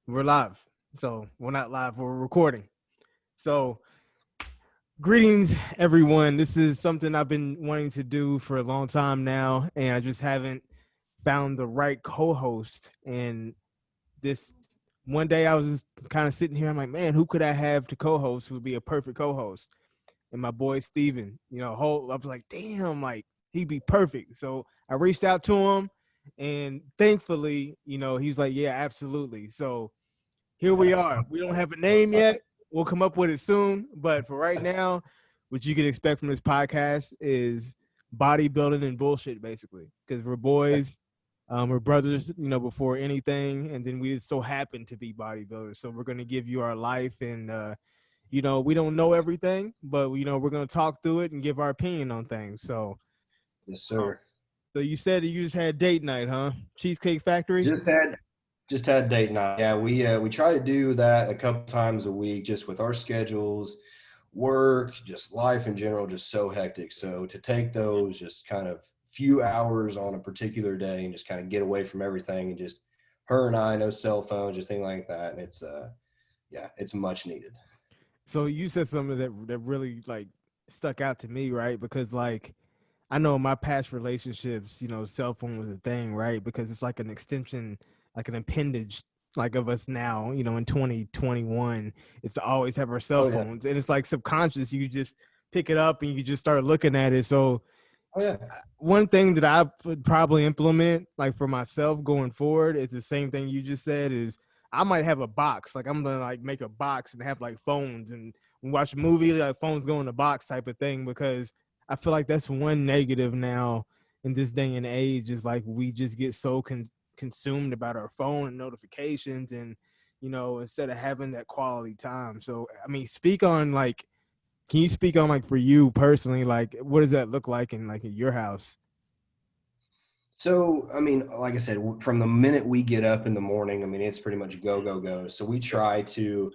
We're live. So we're not live, we're recording. So greetings, everyone. This is something I've been wanting to do for a long time now, and I just haven't found the right co-host. And this one day I was just kind of sitting here, I'm like, man, who could I have to co-host who would be a perfect co-host? And my boy Stephen, Holt, I was like, damn, like he'd be perfect. So I reached out to him, and thankfully, he's like, yeah, absolutely. So here we That's are. We don't have a name yet. We'll come up with it soon. But for right now, what you can expect from this podcast is bodybuilding and bullshit, basically. Because we're boys, we're brothers, before anything. And then we just so happen to be bodybuilders. So we're going to give you our life. And, we don't know everything, but, we're going to talk through it and give our opinion on things. So, yes, um, sir. so you said that you just had date night, huh? Cheesecake Factory? Just had just had date night. Yeah, we try to do that a couple times a week, just with our schedules, work, just life in general, just so hectic. So to take those just kind of few hours on a particular day and just kind of get away from everything and just her and I, no cell phones, just thing like that. And it's yeah, it's much needed. So you said something that really like stuck out to me, right? Because like I know in my past relationships, cell phone was a thing, right? Because it's like an extension, like an appendage like of us now, in 2021, is to always have our cell Oh yeah. phones. And it's like subconscious, you just pick it up and you just start looking at it. So Oh yeah. one thing that I would probably implement, like for myself going forward, is the same thing you just said. Is I might have a box, like I'm gonna like make a box and have like phones and watch a movie, like phones go in the box type of thing. Because I feel like that's one negative now in this day and age is like we just get so consumed about our phone and notifications, and instead of having that quality time. So I mean, speak on like can you speak on like for you personally, like what does that look like in like in your house? So, I mean, like I said, from the minute we get up in the morning, I mean, it's pretty much go, go, go. So we try to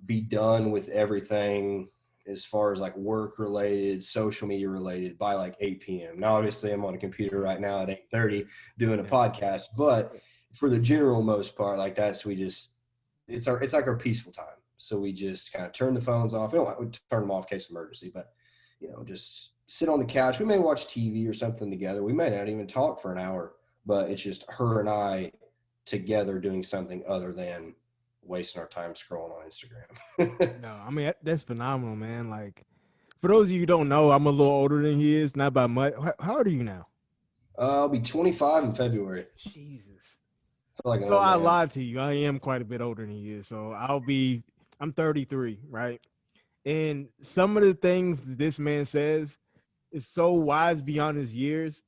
be done with everything as far as like work related, social media related by like 8 p.m. Now, obviously, I'm on a computer right now at 8:30 doing a Yeah. podcast, but for the general most part, like that's we just it's like our peaceful time. So we just kind of turn the phones off. We turn them off in case of emergency, but just sit on the couch. We may watch TV or something together. We may not even talk for an hour, but it's just her and I together doing something other than wasting our time scrolling on Instagram. No, I mean that's phenomenal, man. Like for those of you who don't know, I'm a little older than he is, not by much. How old are you now? I'll be 25 in February. I Jesus. feel like an So old I man. lied to you. I am quite a bit older than he is. So I'm 33, right? And some of the things that this man says is so wise beyond his years.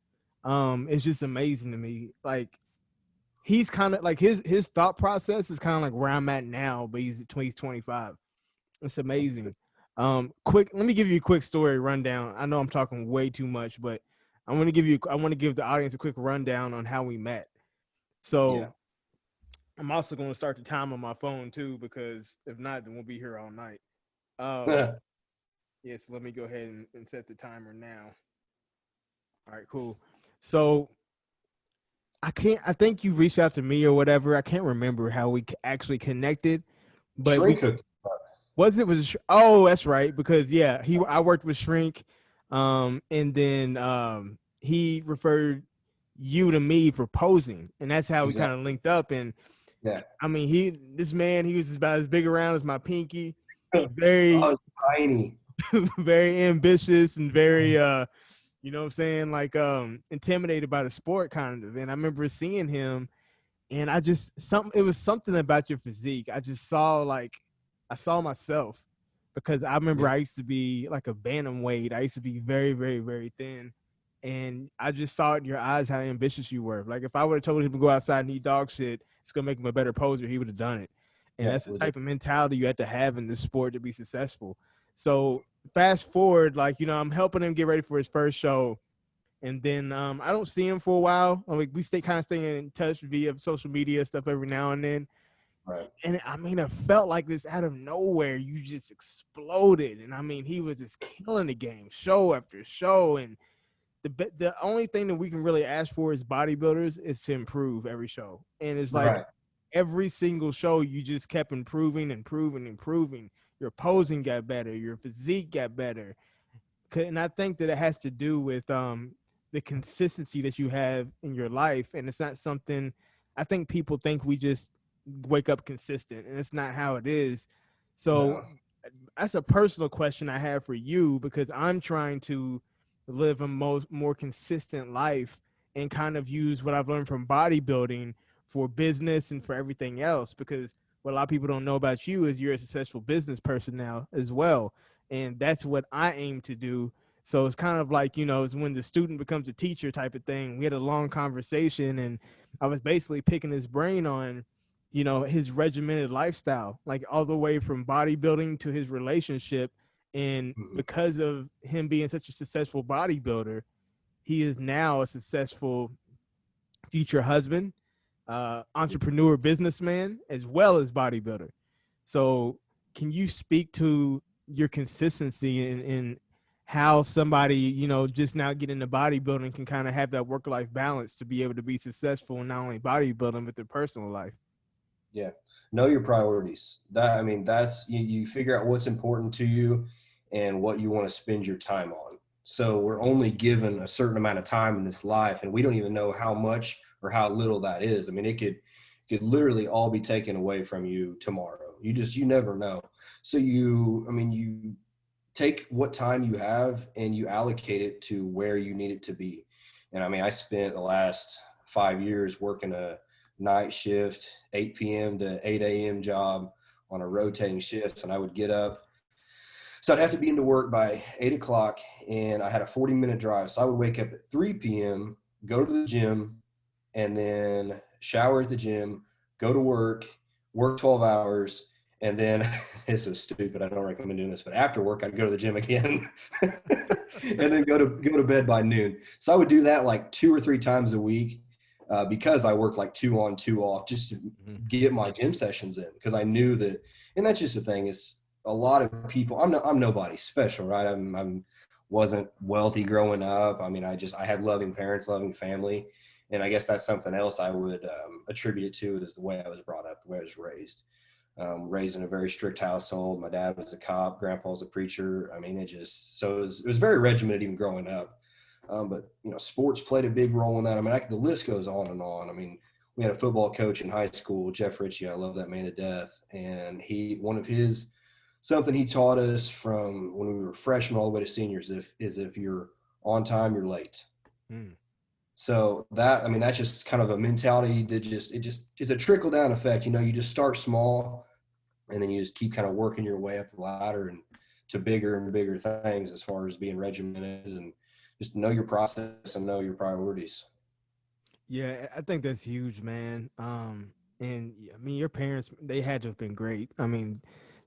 It's just amazing to me. Like he's kind of like his thought process is kind of like where I'm at now, but he's 25. It's amazing. Quick, let me give you a quick story rundown. I know I'm talking way too much, but I want to give the audience a quick rundown on how we met. Yeah. So I'm also going to start the time on my phone too, because if not, then we'll be here all night. Um, yes, let me go ahead and set the timer now. All right, cool. So I think you reached out to me or whatever. I can't remember how we actually connected, but Shrink hooked. oh, that's right, because yeah, I worked with Shrink, and then he referred you to me for posing, and that's how we kind Exactly. of linked up. And Yeah. I mean, this man, he was about as big around as my pinky, Oh, very it's tiny. very ambitious and very what I'm saying, like intimidated by the sport kind of. And I remember seeing him, and I just something it was something about your physique. I saw myself, because I remember Yeah. I used to be like a bantamweight. I used to be very, very, very thin. And I just saw it in your eyes how ambitious you were. Like if I would have told him to go outside and eat dog shit, it's gonna make him a better poser, he would have done it. And Yeah. that's the Legit. type of mentality you have to have in this sport to be successful. So fast forward, like, I'm helping him get ready for his first show. And then I don't see him for a while. Like we stay in touch via social media stuff every now and then. Right. And I mean, it felt like this out of nowhere. You just exploded, and I mean, he was just killing the game, show after show. And the only thing that we can really ask for as bodybuilders is to improve every show. And it's like Right. every single show you just kept improving. Your posing got better, your physique got better. And I think that it has to do with the consistency that you have in your life, and it's not something. I think people think we just wake up consistent, and it's not how it is. So No. that's a personal question I have for you, because I'm trying to live a more consistent life and kind of use what I've learned from bodybuilding for business and for everything else. Because what a lot of people don't know about you is you're a successful business person now as well, and that's what I aim to do. So it's kind of like, it's when the student becomes a teacher type of thing. We had a long conversation, and I was basically picking his brain on his regimented lifestyle, like all the way from bodybuilding to his relationship. And Mhm. because of him being such a successful bodybuilder, he is now a successful future husband, entrepreneur, businessman, as well as bodybuilder. So can you speak to your consistency in how somebody, just now getting into bodybuilding can kind of have that work-life balance to be able to be successful in not only bodybuilding, but their personal life? Yeah. Know your priorities. That, I mean, that's, you figure out what's important to you and what you want to spend your time on. So we're only given a certain amount of time in this life, and we don't even know how much or how little that is. I mean, it could literally all be taken away from you tomorrow. You never know. So you take what time you have and you allocate it to where you need it to be. And I mean, I spent the last 5 years working a night shift, 8 p.m. to 8 a.m. job on a rotating shift. And I would get up. So I'd have to be into work by 8 o'clock, and I had a 40-minute drive. So I would wake up at 3 p.m., go to the gym, and then shower at the gym, go to work 12 hours, and then this was stupid. I don't recommend doing this, but after work, I'd go to the gym again, and then go to bed by noon. So I would do that like 2 or 3 times a week, because I worked like 2 on 2 off just to Mhm. get my gym sessions in, because I knew that. And that's just the thing, is a lot of people. I'm nobody special, right? I'm wasn't wealthy growing up. I mean, I had loving parents, loving family, and I guess that's something else I would attribute it to, is the way I was brought up, the way I was raised. Raised in a very strict household. My dad was a cop, grandpa was a preacher. I mean, it was very regimented even growing up. But sports played a big role in that. I mean, the list goes on and on. I mean, we had a football coach in high school, Jeff Ritchie. I love that man to death. And something he taught us from when we were freshmen all the way to seniors, if you're on time, you're late. Mm. So that, I mean, that's just kind of a mentality that it just is a trickle down effect. You just start small, and then you just keep kind of working your way up the ladder and to bigger and bigger things, as far as being regimented, and just know your process and know your priorities. Yeah, I think that's huge, man. And I mean, your parents, they had to have been great. I mean,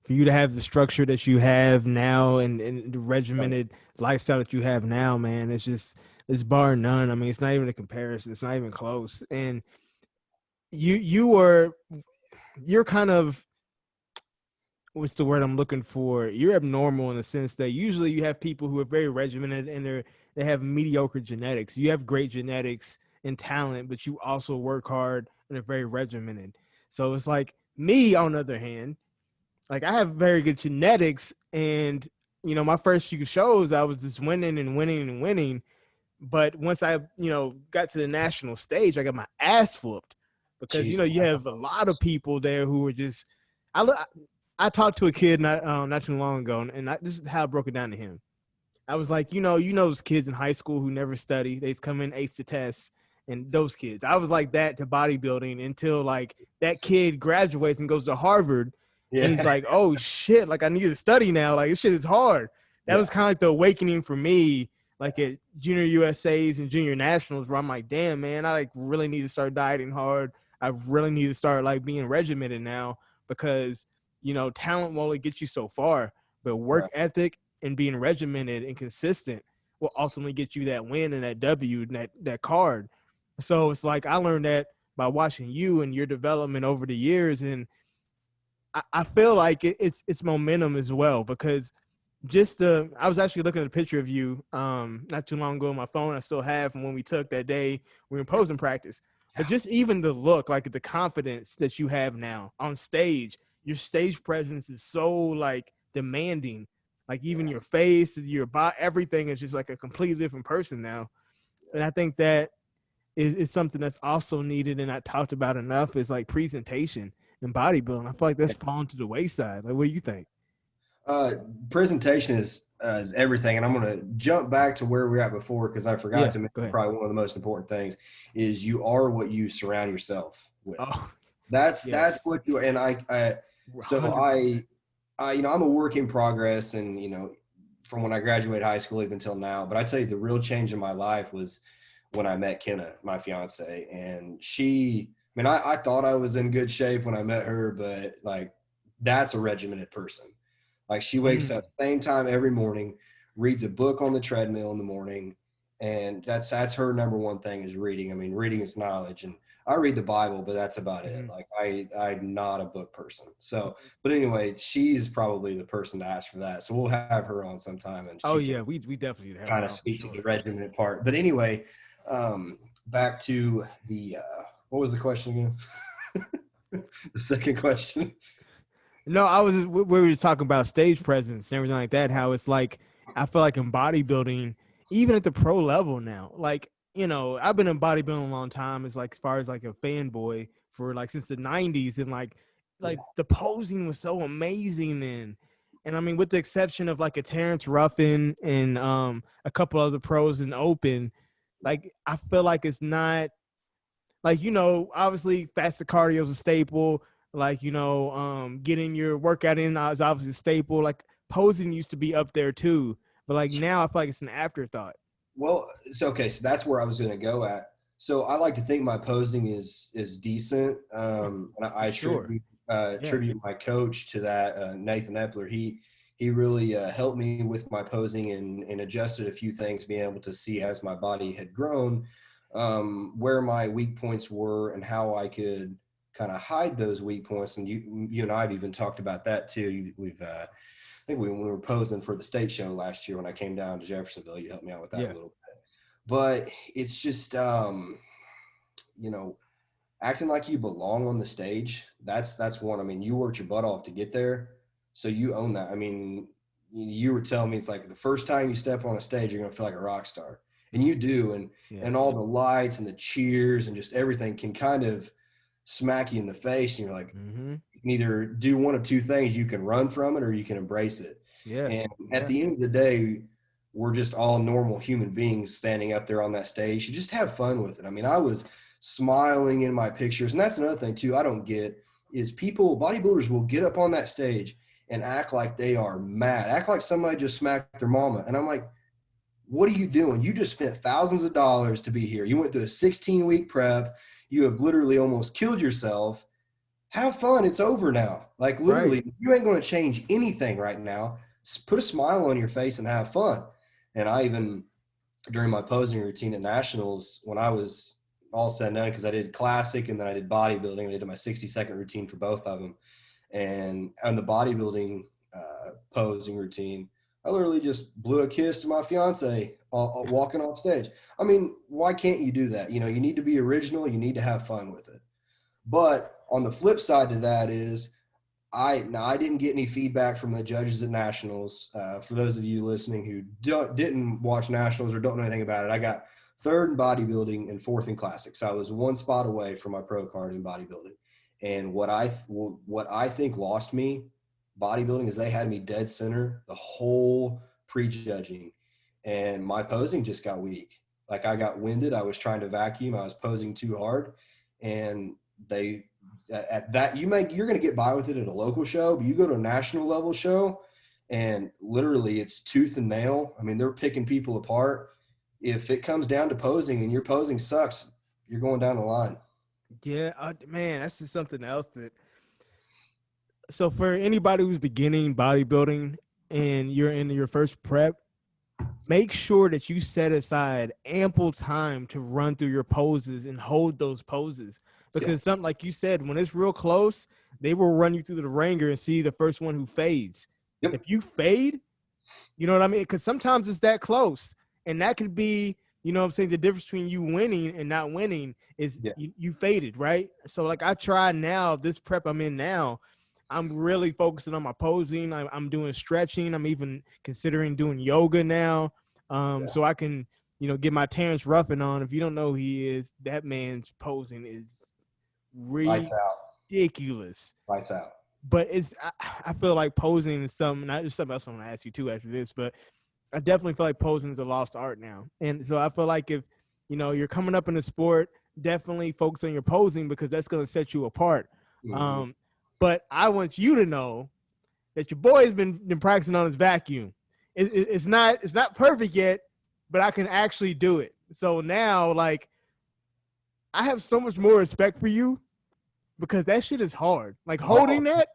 for you to have the structure that you have now, and the Right. regimented lifestyle that you have now, man, it's bar none. I mean, it's not even a comparison. It's not even close. And you're kind of, what's the word I'm looking for? You're abnormal in the sense that usually you have people who are very regimented, and they have mediocre genetics. You have great genetics and talent, but you also work hard and are very regimented. So it's like me, on the other hand, like I have very good genetics, and my first few shows I was just winning and winning and winning. But once I, got to the national stage, I got my ass whooped, because Jesus. you have a lot of people there who are just. I I talked to a kid not too long ago, and this is how I broke it down to him. I was like, those kids in high school who never study, they just come in ace the tests, and those kids. I was like that to bodybuilding until like that kid graduates and goes to Harvard, and he's Yeah. like, oh shit, like I need to study now. Like this shit is hard. That was Yeah. kind of like the awakening for me, like at junior USA's and junior nationals, where I'm like, damn man, I like really need to start dieting hard. I really need to start like being regimented now, because talent will only get you so far, but work Right. ethic and being regimented and consistent will ultimately get you that win and that W and that card. So it's like I learned that by watching you and your development over the years, and I feel like it's momentum as well, because I was actually looking at a picture of you not too long ago on my phone. I still have from when we took that day we were in posing practice. but just even the look, like the confidence that you have now on stage, your stage presence is so like demanding. Like even Yeah. your face, your body, everything is just like a completely different person now. And I think that is something that's also needed and not talked about enough is like presentation and bodybuilding. I feel like that's fallen to the wayside. Like, what do you think? Uh, Presentation is everything, and I'm going to jump back to where we were at before because I forgot Yeah, to go mention ahead. probably one of the most important things is you are what you surround yourself with. Oh, That's yes, what you and I so 100%. I I'm a work in progress, and from when I graduated high school even until now. But I tell you, the real change in my life was when I met Kenna, my fiance, and she. I mean, I thought I was in good shape when I met her, but like that's a regimented person. Like she wakes up Mm, same time every morning, reads a book on the treadmill in the morning, and that's her number one thing is reading. I mean, reading is knowledge, and I read the Bible, but that's about it. mhm. Like I'm not a book person. So, but anyway, she's probably the person to ask for that. So we'll have her on sometime, and Oh she can yeah, we definitely need to have kind her of on for speak to the sure. regimented part. But anyway, back to the what was the question again? The second question. No, we were just talking about stage presence and everything like that. How it's like I feel like in bodybuilding, even at the pro level now, like I've been in bodybuilding a long time. It's like as far as like a fanboy for like since the '90s, and like Yeah. the posing was so amazing then. And I mean, with the exception of like a Terrence Ruffin and a couple other pros in open, like I feel like it's not like obviously fasted cardio is a staple, like getting your workout in is obviously a staple, like posing used to be up there too, but like now I feel like it's an afterthought. Well, so okay, so that's where I was going to go at. So I like to think my posing is decent, and For I sure. Yeah. attribute my coach to that. Nathan Epler, he really helped me with my posing and adjusted a few things, being able to see as my body had grown, where my weak points were and how I could kind of hide those weak points. And you and I've even talked about that too. We've I think when we were posing for the state show last year when I came down to Jeffersonville, you helped me out with that a Yeah. little bit. But it's just you know, acting like you belong on the stage. That's one. I mean, you worked your butt off to get there, so you own that. I mean, you were telling me it's like the first time you step on a stage, you're gonna feel like a rock star, and you do, Yeah. and all the lights and the cheers and just everything can kind of smack you in the face, and you're like, Mm-hmm. you can either do one of two things: you can run from it, or you can embrace it. Yeah. And at Yeah. the end of the day, we're just all normal human beings standing up there on that stage. You just have fun with it. I mean, I was smiling in my pictures. And that's another thing too I don't get is bodybuilders will get up on that stage and act like they are mad, act like somebody just smacked their mama. And I'm like, what are you doing? You just spent thousands of dollars to be here. You went through a 16-week prep. You have literally almost killed yourself. Have fun. It's over now. Like Right. literally, you ain't going to change anything right now. Put a smile on your face and have fun. And I even during my posing routine at nationals when I was all said and done because I did classic and then I did bodybuilding. I did my 60-second routine for both of them, and on the bodybuilding posing routine, I literally just blew a kiss to my fiance walking off stage. I mean, why can't you do that? You need to be original. You need to have fun with it. But on the flip side to that is I didn't get any feedback from the judges at nationals. For those of you listening who didn't watch nationals or don't know anything about it, I got third in bodybuilding and fourth in classic. So I was one spot away from my pro card in bodybuilding. And what I think lost me bodybuilding is they had me dead center the whole prejudging, and my posing just got weak. Like I got winded. I was trying to vacuum. I was posing too hard, and they at that you're going to get by with it at a local show, but you go to a national level show and literally it's tooth and nail. I mean, they're picking people apart. If it comes down to posing and your posing sucks, you're going down the line. Yeah. Man, that's just something else that. So for anybody who's beginning bodybuilding and you're in your first prep, make sure that you set aside ample time to run through your poses and hold those poses, Yeah. because something like you said, when it's real close, they will run you through the ringer and see the first one who fades. Yep. If you fade, you know what I mean? Because sometimes it's that close, and that could be You know what I'm saying? The difference between you winning and not winning is Yeah. you faded, right? So like I try now, this prep I'm in now, I'm really focusing on my posing. I'm doing stretching. I'm even considering doing yoga now. Yeah. So I can, get my Terrence Ruffin on. If you don't know who he is, that man's posing is Lights out. ridiculous. Lights out. But I feel like posing is something. There's something else I want to ask you too after this, but I definitely feel like posing is a lost art now. And so I feel like if, you're coming up in the sport, definitely focus on your posing because that's going to set you apart. Mm-hmm. But I want you to know that your boy has been practicing on his vacuum. It's not perfect yet, but I can actually do it. So now, like, I have so much more respect for you because that shit is hard. Like Oh, holding that,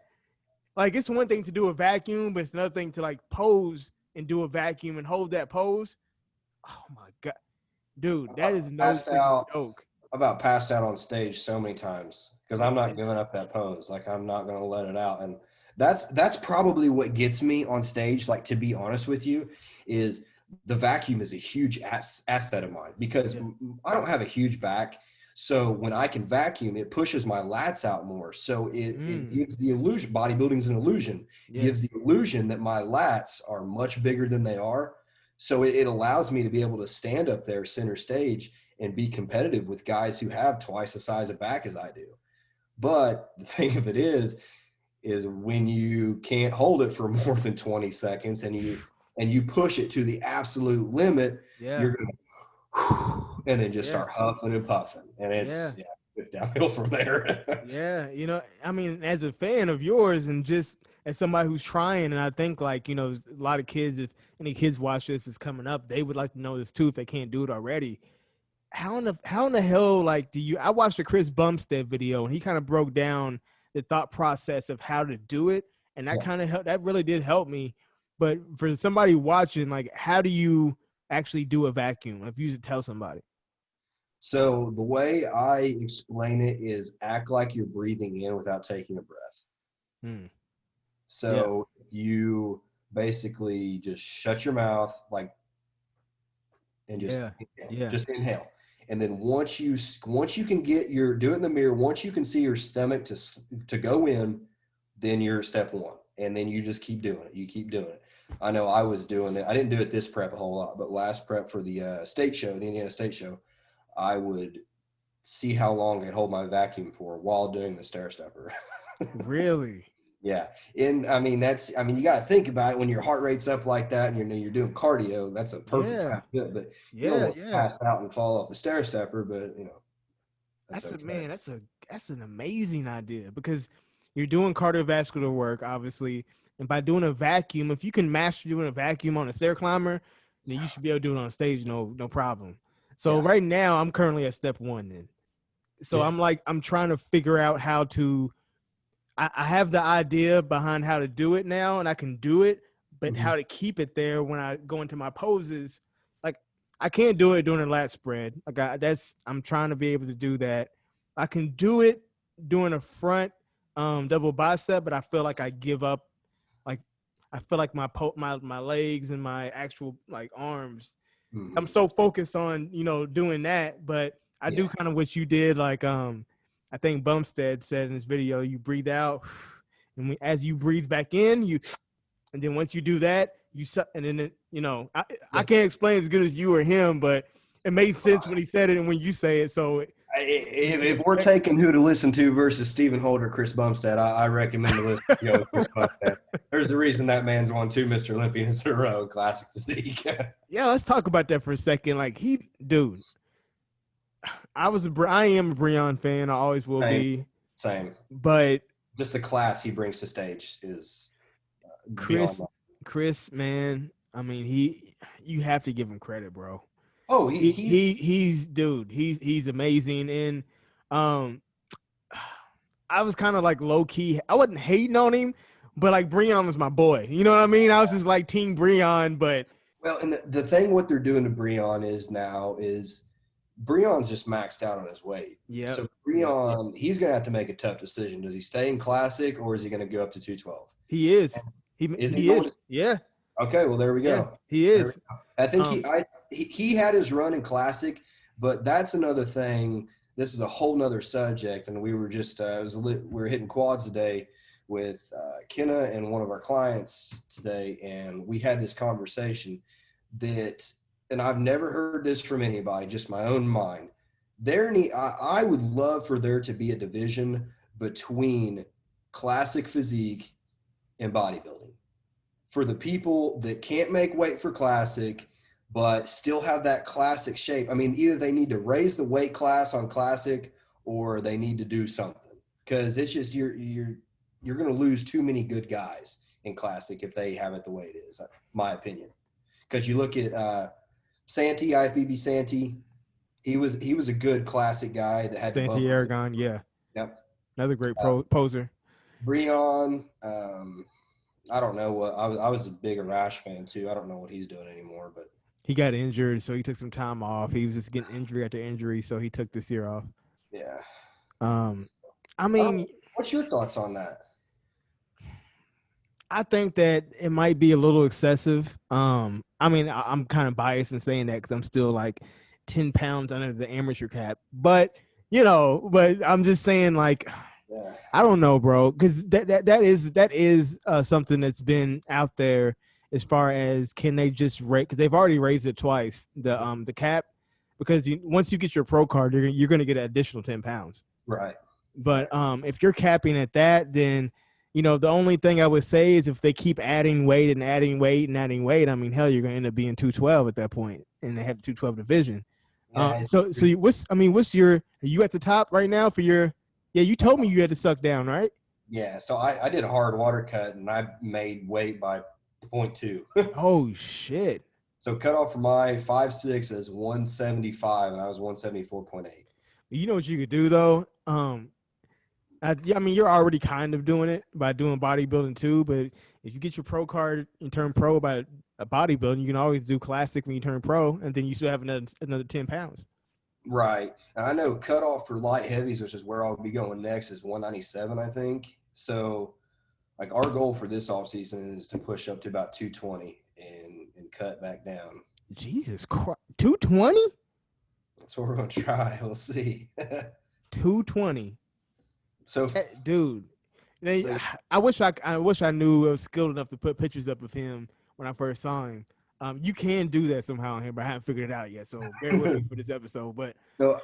like it's one thing to do a vacuum, but it's another thing to like pose and do a vacuum and hold that pose. Oh my god, dude, that is no passed freaking out. joke. About passed out on stage so many times because I'm not giving up that pose. Like I'm not going to let it out. And that's probably what gets me on stage. Like to be honest with you, is the vacuum is a huge asset of mine because Yeah. I don't have a huge back. So when I can vacuum, it pushes my lats out more. So it Mm, gives the illusion. Bodybuilding is an illusion. It yeah. gives the illusion that my lats are much bigger than they are. So it allows me to be able to stand up there center stage and be competitive with guys who have twice the size of back as I do. But the thing of it is when you can't hold it for more than 20 seconds and you push it to the absolute limit, Yeah. you're gonna and then just Yeah. start huffing and puffing. And Yeah. it's downhill from there. Yeah. I mean, as a fan of yours and just as somebody who's trying, and I think like, a lot of kids, if any kids watch this is coming up, they would like to know this too if they can't do it already. How in the hell like do you I watched a Chris Bumstead video and he kind of broke down the thought process of how to do it, and that Yeah. kind of helped, that really did help me. But for somebody watching, like how do you actually do a vacuum if you should tell somebody? So the way I explain it is act like you're breathing in without taking a breath. Hmm. Yeah. So you basically just shut your mouth like and Yeah. Yeah. just inhale. And then once you can get your do it in the mirror, once you can see your stomach to go in, then you're step one. And then you just keep doing it. You keep doing it. I know I was doing it. I didn't do it this prep a whole lot, but last prep for the state show, the Indiana State show, I would see how long I could hold my vacuum for while doing the stair stepper. Really? Yeah. And I mean, you got to think about it when your heart rate's up like that and you're doing cardio, that's a perfect Yeah. time to do it. But you don't Yeah. want to Yeah. pass out and fall off the stair stepper, but that's That's a okay. man. That's an amazing idea because you're doing cardiovascular work, obviously, and by doing a vacuum, if you can master doing a vacuum on a stair climber, then you should be able to do it on stage, no problem. So Yeah. right now, I'm currently at step one. Then, so Yeah. I'm trying to figure out how to. I have the idea behind how to do it now, and I can do it, but Hmm. how to keep it there when I go into my poses, like I can't do it during a lat spread. Like I'm trying to be able to do that. I can do it doing a front double bicep, but I feel like I give up. Like I feel like my legs and my actual like arms. I'm Hmm. so focused on doing that, but I do Yeah. kind of what you did. Like I think Bumstead said in his video, you breathe out, and as you breathe back in, and then once you do that, and then I Yeah. can't explain as good as you or him, but it made sense when he said it and when you say it. So If we're taking who to listen to versus Stephen Holt or Chris Bumstead, I recommend to listen to Chris Bumstead. There's a reason that man's won 2 Mr. Olympians in a row, classic physique. Yeah, let's talk about that for a second. Like dude, I am a Breon fan. I always will Same, be. same. But Just the class he brings to stage is beyond Chris, that. Chris, man, I mean, you have to give him credit, bro. Oh, He's dude, he's amazing. And um, I was kind of like low key. I wasn't hating on him, but like Breon was my boy. You know what I mean? I was just like Team Breon, but well, and the thing what they're doing to Breon is Breon's just maxed out on his weight. yep, So yep. Breon, he's going to have to make a tough decision. Does he stay in classic or is he going to go up to 212? He is. Is he He going is. to? Yeah, Okay, well there we yeah. go. He There we is. go. I think Um, he had his run in classic, but that's another thing. This is a whole nother subject, and we were just we were hitting quads today with Kenna and one of our clients today, and we had this conversation that, and I've never heard this from anybody, just my own mind. I would love for there to be a division between classic physique and bodybuilding for the people that can't make weight for classic but still have that classic shape. I mean, either they need to raise the weight class on classic or they need to do something, because it's just you're going to lose too many good guys in classic if they have it the way it is, my opinion. Because you look at Santee, IFBB Santee, he was a good classic guy that had to Santi bump. Aragon, yeah. Yep. Another great poser. Breon, I don't know what I was a big Arash fan too. I don't know what he's doing anymore, but he got injured, so he took some time off. He was just getting injury after injury, so he took this year off. Yeah. I mean, what's your thoughts on that? I think that it might be a little excessive. I mean, I'm kind of biased in saying that because I'm still like 10 pounds under the amateur cap, but I'm just saying, like, yeah. I don't know, bro, because that is something that's been out there as far as can they just rate, because they've already raised it twice, the cap, because once you get your pro card, you're going to get an additional 10 pounds. Right. But if you're capping at that, then the only thing I would say is if they keep adding weight and adding weight and adding weight, I mean, hell, you're going to end up being 212 at that point, and they have the 212 division. Yeah, so what's your, are you at the top right now for your? Yeah, you told me you had to suck down, right? Yeah, so I did a hard water cut and I made weight by 0.2. Oh shit! So cut off for my 5'6" is 175 and I was 174.8. You know what you could do though? I mean, you're already kind of doing it by doing bodybuilding too, but if you get your pro card and turn pro by a bodybuilding, you can always do classic when you turn pro, and then you still have another 10 pounds. Right. And I know cutoff for light heavies, which is where I'll be going next, is 197, I think. So, like, our goal for this offseason is to push up to about 220 and cut back down. Jesus Christ. 220? That's what we're going to try. We'll see. 220. So, dude, I wish I knew I was skilled enough to put pictures up of him when I first saw him. You can do that somehow in here, but I haven't figured it out yet. So bear with me for this episode. But so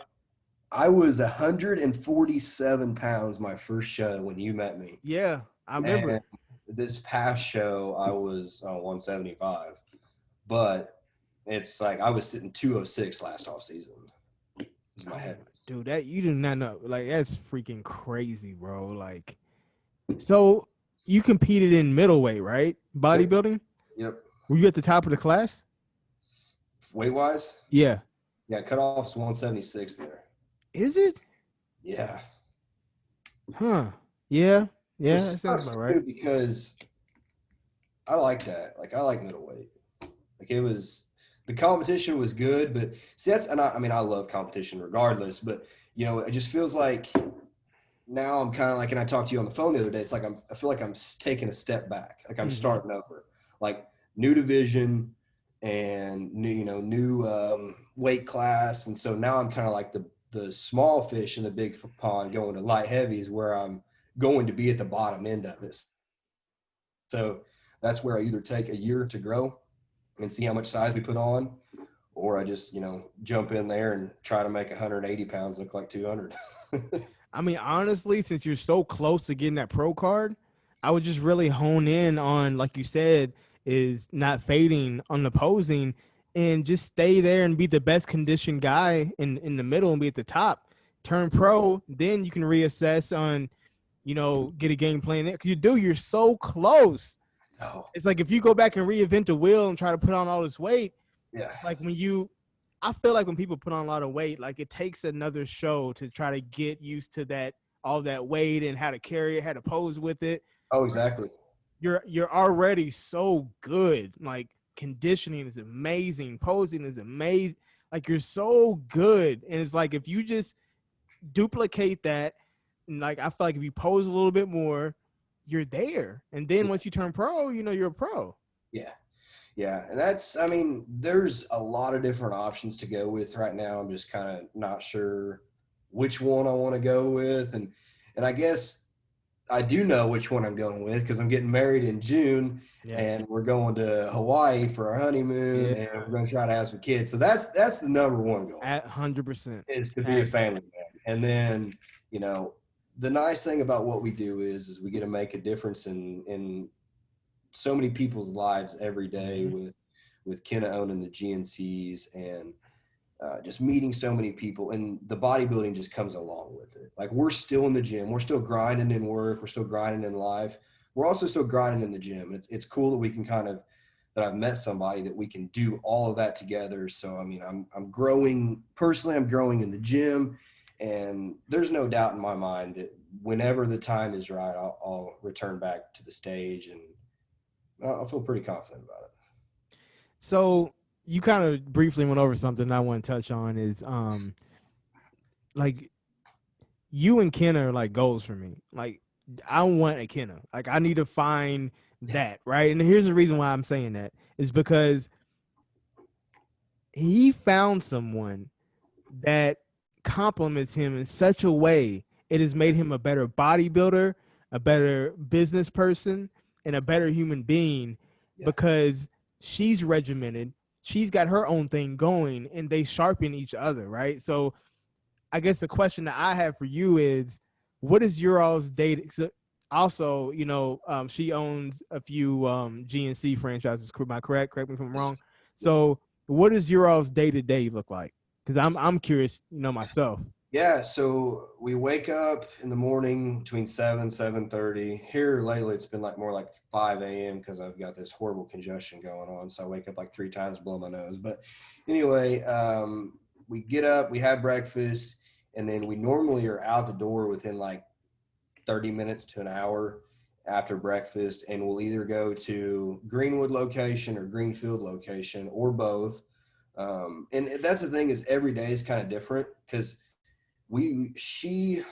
I was 147 pounds my first show when you met me. Yeah, I remember. And this past show, I was 175. But it's like I was sitting 206 last off season. Is my head. Dude, that you do not know. Like, that's freaking crazy, bro. Like, so you competed in middleweight, right? Bodybuilding? Yep. Were you at the top of the class? Weight wise? Yeah. Yeah, cutoff's 176 there. Is it? Yeah. Huh. Yeah. Yeah, that sounds about right. Because I like that. Like, I like middleweight. Like, the competition was good, but see, I mean, I love competition regardless, but, it just feels like now I'm kind of like, and I talked to you on the phone the other day, it's like I feel like I'm taking a step back. Like, I'm starting over. Like, new division and new weight class. And so now I'm kind of like the small fish in the big pond going to light heavies where I'm going to be at the bottom end of it. So that's where I either take a year to grow and see how much size we put on, or I just, jump in there and try to make 180 pounds look like 200. I mean, honestly, since you're so close to getting that pro card, I would just really hone in on, like you said, is not fading on the posing and just stay there and be the best conditioned guy in the middle and be at the top. Turn pro, then you can reassess on, get a game plan there. Because you're so close. No. It's like if you go back and reinvent the wheel and try to put on all this weight, like I feel like when people put on a lot of weight, like it takes another show to try to get used to all that weight and how to carry it, how to pose with it. Oh, exactly. You're already so good. Like, conditioning is amazing. Posing is amazing. Like, you're so good. And it's like, if you just duplicate that, and like, I feel like if you pose a little bit more, you're there. And then once you turn pro, you're a pro. Yeah. Yeah, and that's, I mean, there's a lot of different options to go with right now. I'm just kind of not sure which one I want to go with, and I guess I do know which one I'm going with because I'm getting married in June, Yeah. and we're going to Hawaii for our honeymoon, Yeah. and we're going to try to have some kids. So that's the number one goal, At 100%. is to be a Absolutely. family man. And then, you know, the nice thing about what we do is we get to make a difference in so many people's lives every day Mhm. with Kenna owning the GNCs and just meeting so many people, and the bodybuilding just comes along with it. Like, we're still in the gym, we're still grinding in work, we're still grinding in life, we're also still grinding in the gym. And it's cool that we can kind of, that I've met somebody that we can do all of that together. So I mean, I'm growing personally, I'm growing in the gym, and there's no doubt in my mind that whenever the time is right, I'll return back to the stage, and I feel pretty confident about it. So you kind of briefly went over something I want to touch on is like you and Kenna are like goals for me. Like I want a Kenna. Like I need to find that, right? And here's the reason why I'm saying that is because he found someone that compliments him in such a way it has made him a better bodybuilder, a better business person, and a better human being Yeah. because she's regimented, she's got her own thing going, and they sharpen each other, right? So I guess the question that I have for you is, what is your all's day? Also, she owns a few GNC franchises. Am I correct? Correct me if I'm wrong. So, what does your all's day to day look like? Because I'm curious, myself. Yeah, so we wake up in the morning between 7:30. Here lately, it's been like more like 5 a.m. because I've got this horrible congestion going on. So I wake up like 3 times, blow my nose. But anyway, we get up, we have breakfast, and then we normally are out the door within like 30 minutes to an hour after breakfast, and we'll either go to Greenwood location or Greenfield location or both. And that's the thing, is every day is kind of different because she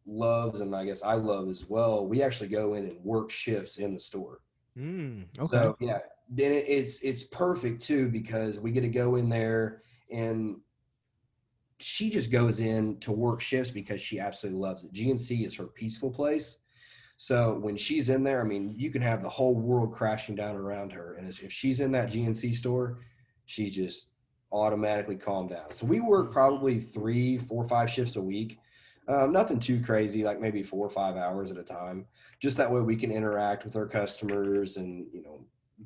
loves, and I guess I love as well, we actually go in and work shifts in the store. Okay. So yeah, then it's perfect too because we get to go in there, and she just goes in to work shifts because she absolutely loves it. GNC is her peaceful place. So when she's in there, I mean, you can have the whole world crashing down around her, and if she's in that GNC store, she just automatically calmed down. So we work probably 3, 4, 5 shifts a week. Nothing too crazy, like maybe 4 or 5 hours at a time. Just that way we can interact with our customers and,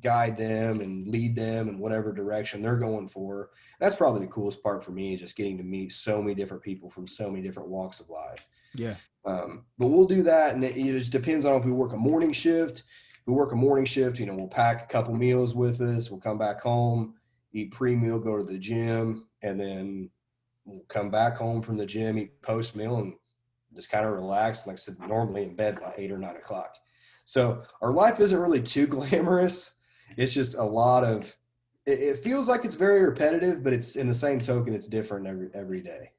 guide them and lead them in whatever direction they're going for. That's probably the coolest part for me, is just getting to meet so many different people from so many different walks of life. Yeah. But we'll do that, and it just depends on if we work a morning shift. If we work a morning shift, we'll pack a couple meals with us. We'll come back home, eat pre-meal, go to the gym, and then we'll come back home from the gym, eat post-meal, and just kind of relax. Like I said, normally in bed by 8 or 9 o'clock. So our life isn't really too glamorous. It's just a lot of. It feels like it's very repetitive, but it's, in the same token, it's different every day.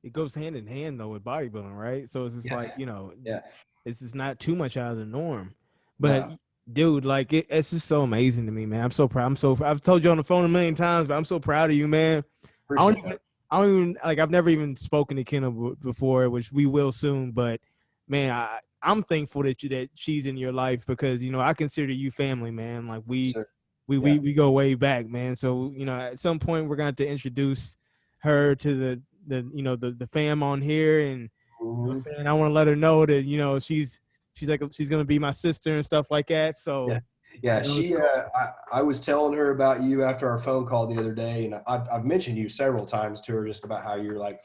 It goes hand in hand though with bodybuilding, right? So it's just Yeah, like yeah, it's just not too much out of the norm. But no, dude, like it's just so amazing to me, man. I'm so proud. I've told you on the phone a million times, but I'm so proud of you, man. I don't appreciate even that. I don't even like I've never even spoken to Kenna before, which we will soon. But man, I'm thankful that she's in your life because I consider you family, man. Like we Sir. we Yeah. we we go way back, man. So at some point we're gonna have to introduce her to the fam on here, and Mhm. I want to let her know that she's gonna be my sister and stuff like that. So Yeah. Yeah. so I was telling her about you after our phone call the other day, and I've mentioned you several times to her, just about how you're like,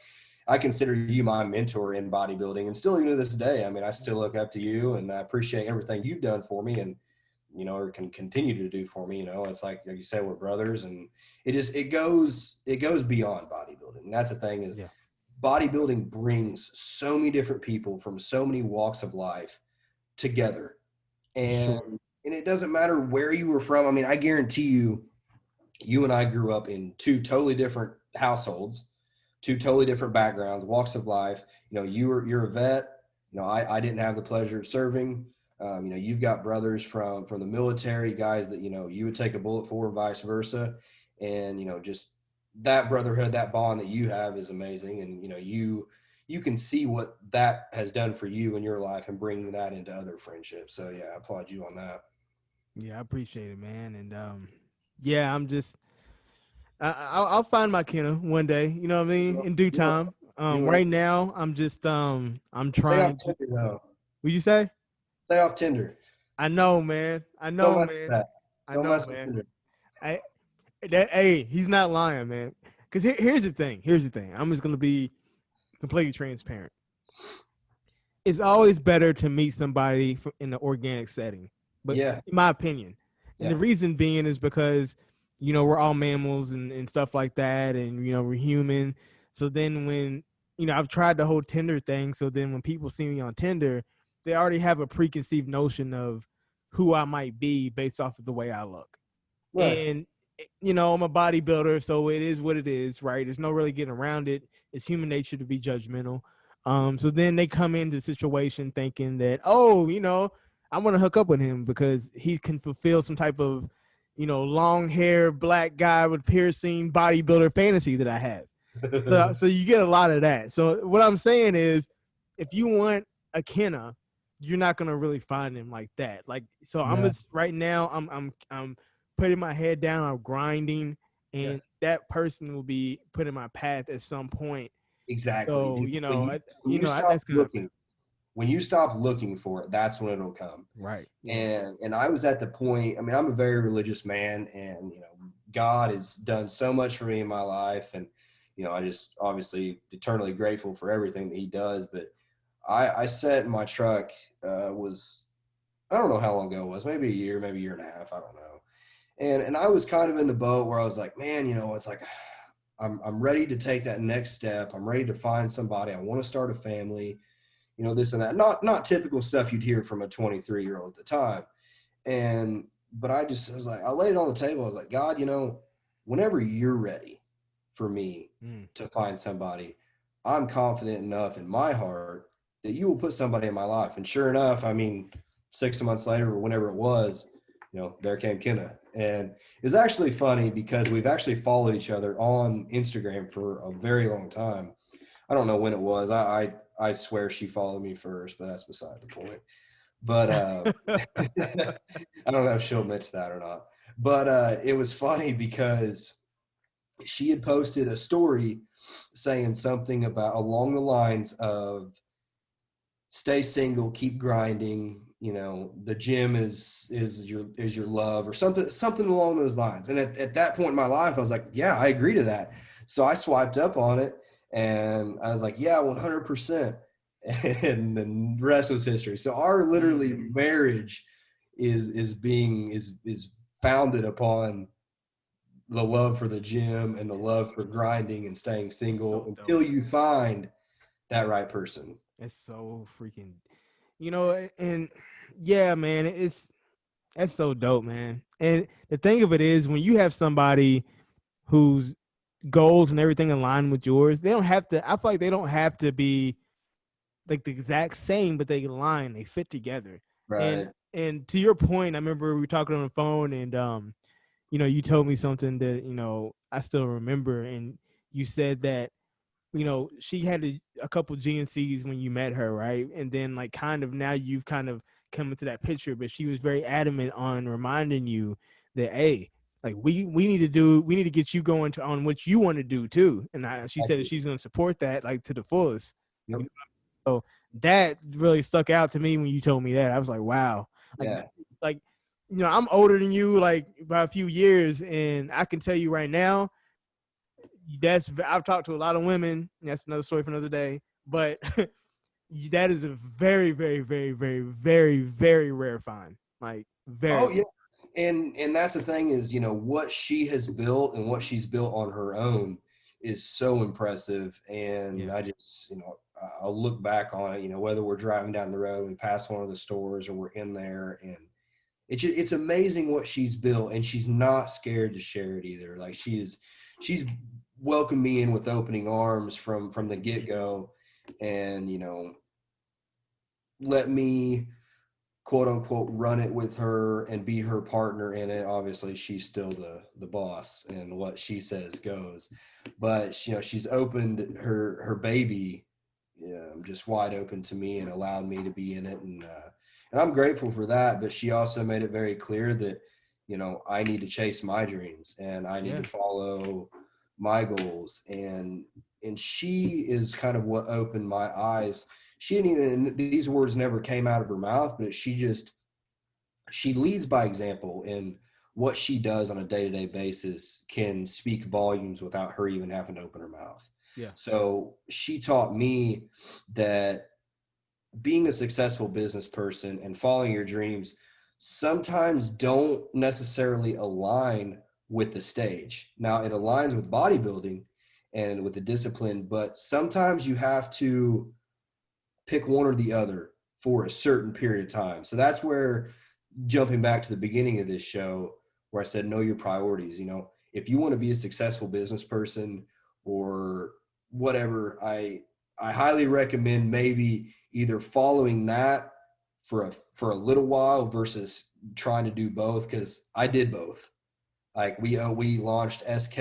I consider you my mentor in bodybuilding, and still, even to this day, I mean, I still look up to you, and I appreciate everything you've done for me, and or can continue to do for me. It's like you said, we're brothers, and it goes beyond bodybuilding. And that's the thing, is yeah, bodybuilding brings so many different people from so many walks of life together, for and sure. it doesn't matter where you were from. I mean, I guarantee you and I grew up in two totally different households, two totally different backgrounds, walks of life. You're a vet. I didn't have the pleasure of serving. You've got brothers from the military, guys that you would take a bullet for, and vice versa, and just that brotherhood, that bond that you have is amazing, and you can see what that has done for you in your life and bringing that into other friendships. So yeah, I applaud you on that. Yeah, I appreciate it, man. And yeah, I'm just I'll find my Kenna one day. You know what I mean? In due You will. time. You will. Right now, I'm just I'm Stay off trying to. Tinder though. What you say? Stay off Tinder. I know, man. I Don't know, mess with man. that. I Don't know, mess with man. Tinder. I hey, he's not lying, man. Because here's the thing. Here's the thing. I'm just gonna be completely transparent. It's always better to meet somebody in the organic setting, but Yeah. in my opinion, and Yeah. the reason being is because we're all mammals and stuff like that, and we're human. So then when I've tried the whole Tinder thing, so then when people see me on Tinder, they already have a preconceived notion of who I might be based off of the way I look. Right. And I'm a bodybuilder, so it is what it is, right? There's no really getting around it. It's human nature to be judgmental. So then they come into the situation thinking that, oh, I'm gonna hook up with him because he can fulfill some type of, long hair, black guy with piercing bodybuilder fantasy that I have. So you get a lot of that. So what I'm saying is, if you want a Kenna, you're not gonna really find him like that. Like, so I'm No. just right now. I'm putting my head down. I'm grinding, Yeah. and that person will be put in my path at some point. Exactly. So When you stop that's gonna happen. looking, when you stop looking for it, that's when it'll come. Right. Yeah. And I was at the point. I mean, I'm a very religious man, and God has done so much for me in my life, and I just obviously eternally grateful for everything that He does. But I sat in my truck. Was I don't know how long ago it was, maybe a year, maybe a year and a half, I don't know. And I was kind of in the boat where I was like, man, it's like I'm ready to take that next step. I'm ready to find somebody. I want to start a family, this and that. Not typical stuff you'd hear from a 23-year-old at the time. But I was like, I laid it on the table. I was like, God, whenever you're ready for me to find somebody, I'm confident enough in my heart that you will put somebody in my life. And sure enough, I mean, 6 months later or whenever it was, there came Kenna. And it's actually funny because we've actually followed each other on Instagram for a very long time. I don't know when it was. I swear she followed me first, but that's beside the point. But I don't know if she'll admit to that or not. But it was funny because she had posted a story saying something about along the lines of stay single, keep grinding, the gym is your love, or something along those lines. And at that point in my life, I was like, yeah, I agree to that. So I swiped up on it and I was like, yeah, 100%. And then the rest was history. So our literally marriage is founded upon the love for the gym and the love for grinding and staying single So dope. until you find that right person. It's so freaking, and yeah, man, that's so dope, man. And the thing of it is, when you have somebody whose goals and everything align with yours, they don't have to. I feel like they don't have to be like the exact same, but they align, they fit together. And Right. and to your point, I remember we were talking on the phone, and you told me something that I still remember, and you said that she had a couple GNCs when you met her, right? And then like kind of now you've kind of come into that picture, but she was very adamant on reminding you that, hey, like we need to get you going on what you want to do too. And she said that she's going to support that like to the fullest. Yep. So that really stuck out to me when you told me that. I was like, wow, like Yeah. like I'm older than you like by a few years, and I can tell you right now, I've talked to a lot of women. That's another story for another day. But that is a very, very, very, very, very, very rare find. Like very. Oh yeah. And that's the thing is, what she has built and what she's built on her own is so impressive. And Yeah. I just, I'll look back on it, whether we're driving down the road and we pass one of the stores or we're in there, and it's amazing what she's built, and she's not scared to share it either. Like she's welcomed me in with opening arms from the get go, and let me quote unquote run it with her and be her partner in it. Obviously, she's still the boss, and what she says goes. But she's opened her baby, just wide open to me and allowed me to be in it, and I'm grateful for that. But she also made it very clear that I need to chase my dreams and I need Yeah. to follow my goals, and she is kind of what opened my eyes. She didn't even, these words never came out of her mouth, but she leads by example, and what she does on a day-to-day basis can speak volumes without her even having to open her mouth. Yeah. So she taught me that being a successful business person and following your dreams sometimes don't necessarily align with the stage. Now, it aligns with bodybuilding and with the discipline, but sometimes you have to pick one or the other for a certain period of time. So that's where, jumping back to the beginning of this show, where I said, know your priorities. If you want to be a successful business person or whatever, I highly recommend maybe either following that for a little while versus trying to do both, because I did both. Like we launched SK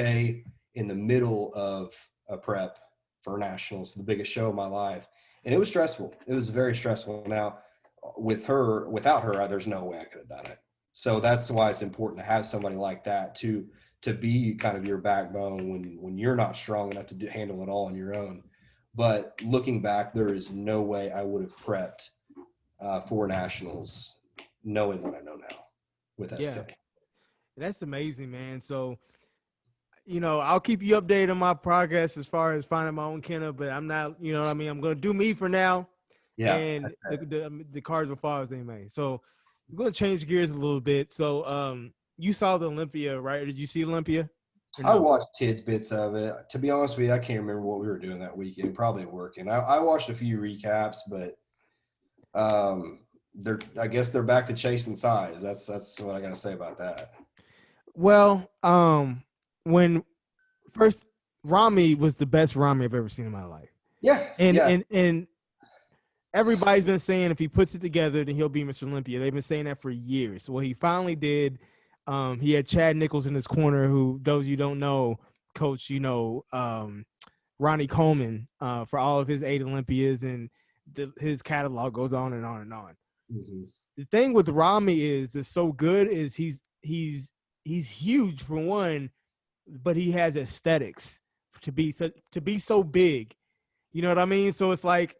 in the middle of a prep for nationals, the biggest show of my life, and it was stressful. It was very stressful. Now, without her, there's no way I could have done it. So that's why it's important to have somebody like that to be kind of your backbone when you're not strong enough to handle it all on your own. But looking back, there is no way I would have prepped for nationals knowing what I know now with Yeah. SK. That's amazing, man. So, I'll keep you updated on my progress as far as finding my own Kenna, but I'm not, what I mean? I'm going to do me for now, Yeah. and the cards will fall as they may. So, I'm going to change gears a little bit. So, you saw the Olympia, right? Did you see Olympia or I no? watched tidbits of it. To be honest with you, I can't remember what we were doing that weekend. Probably working. I watched a few recaps, but I guess they're back to chasing size. That's what I got to say about that. Well, when first Rami was the best Rami I've ever seen in my life. Yeah, And yeah, and and everybody's been saying if he puts it together, then he'll be Mr. Olympia. They've been saying that for years. So what he finally did, he had Chad Nichols in his corner, who those you don't know, coach, Ronnie Coleman, for all of his 8 Olympias, and his catalog goes on and on and on. hmm The thing with Rami is so good is he's huge for one, but he has aesthetics to be so big. You know what I mean? So it's like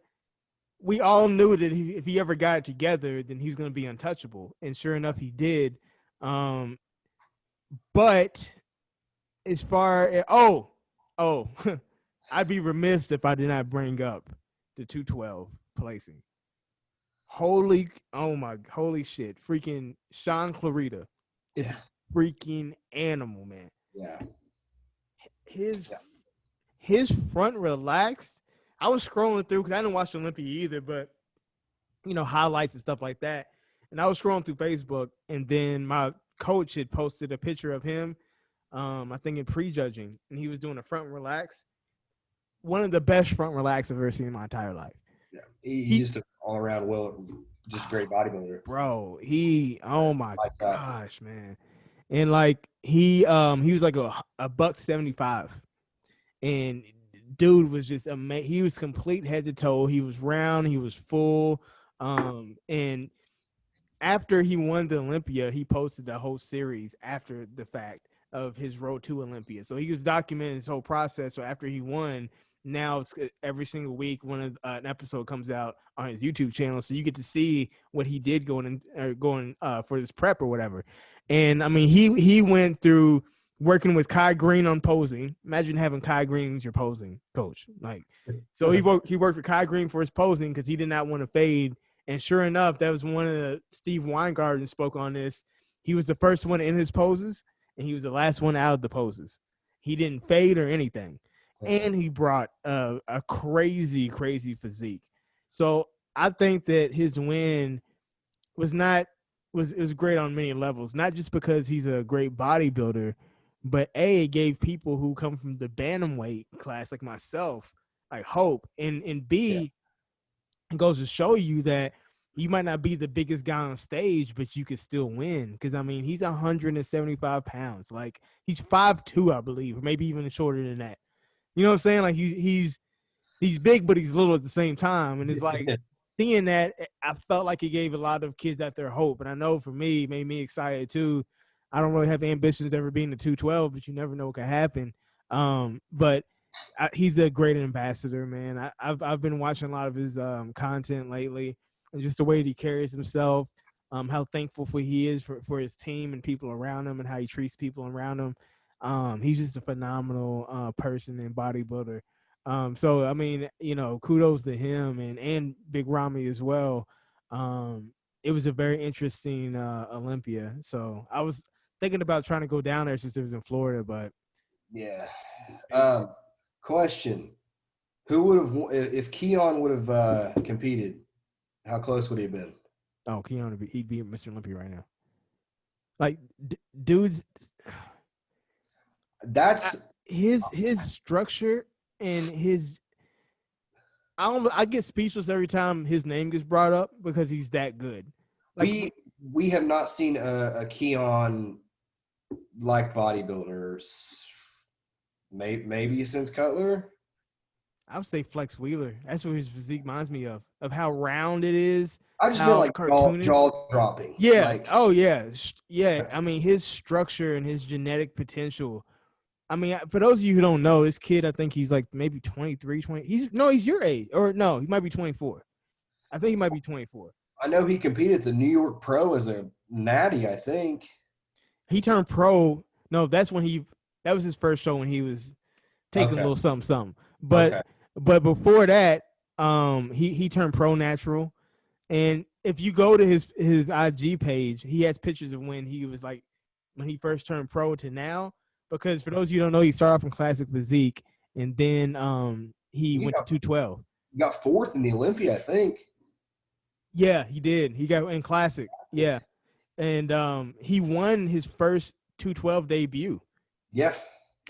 we all knew that if he ever got it together, then he was going to be untouchable. And sure enough, he did. Um, but as far as, oh, I'd be remiss if I did not bring up the 212 placing. Holy shit. Freaking Sean Clarita is yeah, a freaking animal, man. yeah, His yeah. his front relaxed. I was scrolling through because I didn't watch the Olympia either, but highlights and stuff like that. And I was scrolling through Facebook, and then my coach had posted a picture of him, I think in prejudging, and he was doing a front relax. One of the best front relax I've ever seen in my entire life. Yeah. He's He, just an all around just great bodybuilder. bro, oh my Like that. gosh, man. And like he was like a buck 75, and dude was just amazing. He was complete head to toe. He was round. He was full. And after he won the Olympia, he posted the whole series after the fact of his road to Olympia. So he was documenting his whole process. So after he won, now it's every single week an episode comes out on his YouTube channel, so you get to see what he did going for this prep or whatever. And I mean, he went through working with Kai Green on posing. Imagine having Kai Green as your posing coach. Like, so he worked with Kai Green for his posing because he did not want to fade. And sure enough, that was one of Steve Weingarten spoke on this. He was the first one in his poses, and he was the last one out of the poses. He didn't fade or anything, and he brought a crazy, crazy physique. So I think that his win was not was it was great on many levels, not just because he's a great bodybuilder, but it gave people who come from the bantamweight class like myself like hope, and Yeah. B, it goes to show you that You might not be the biggest guy on stage, but you could still win. Because I mean, he's 175 pounds. Like he's 5'2", I believe, or maybe even shorter than that. You know what I'm saying? Like he's big, but he's little at the same time. And it's like seeing that, I felt like it gave a lot of kids out there hope. And I know for me, it made me excited too. I don't really have ambitions ever being the 212, but you never know what could happen. But he's a great ambassador, man. I've been watching a lot of his content lately, and just the way that he carries himself, how thankful he is for his team and people around him, and how he treats people around him. He's just a phenomenal person and bodybuilder. So I mean, kudos to him and Big Ramy as well. It was a very interesting Olympia. So I was thinking about trying to go down there since it was in Florida, but Yeah. Question: who would have, if Keon would have competed? How close would he have been? oh, Keanu, he'd be Mr. Olympia right now. Like, dudes, That's his structure and his. I get speechless every time his name gets brought up because he's that good. Like we have not seen a Keon like bodybuilders. Maybe since Cutler. I would say Flex Wheeler. That's what his physique reminds me of how round it is. I just feel how like cartoonish. jaw dropping. Yeah. Like, Oh yeah. Yeah. I mean, his structure and his genetic potential. I mean, for those of you who don't know, this kid, I think he's like maybe 23, 20. He's your age. Or no, he might be 24. I think he might be 24. I know he competed at the New York Pro as a natty, I think. He turned pro. No, that was his first show when he was taking a little something. But before that, he turned pro natural. And if you go to his IG page, he has pictures of when he first turned pro to now. Because for those of you who don't know, he started off in classic physique, and then he went to 212. He got fourth in the Olympia, I think. Yeah, he did. He got in classic. Yeah, and he won his first 212 debut. Yeah,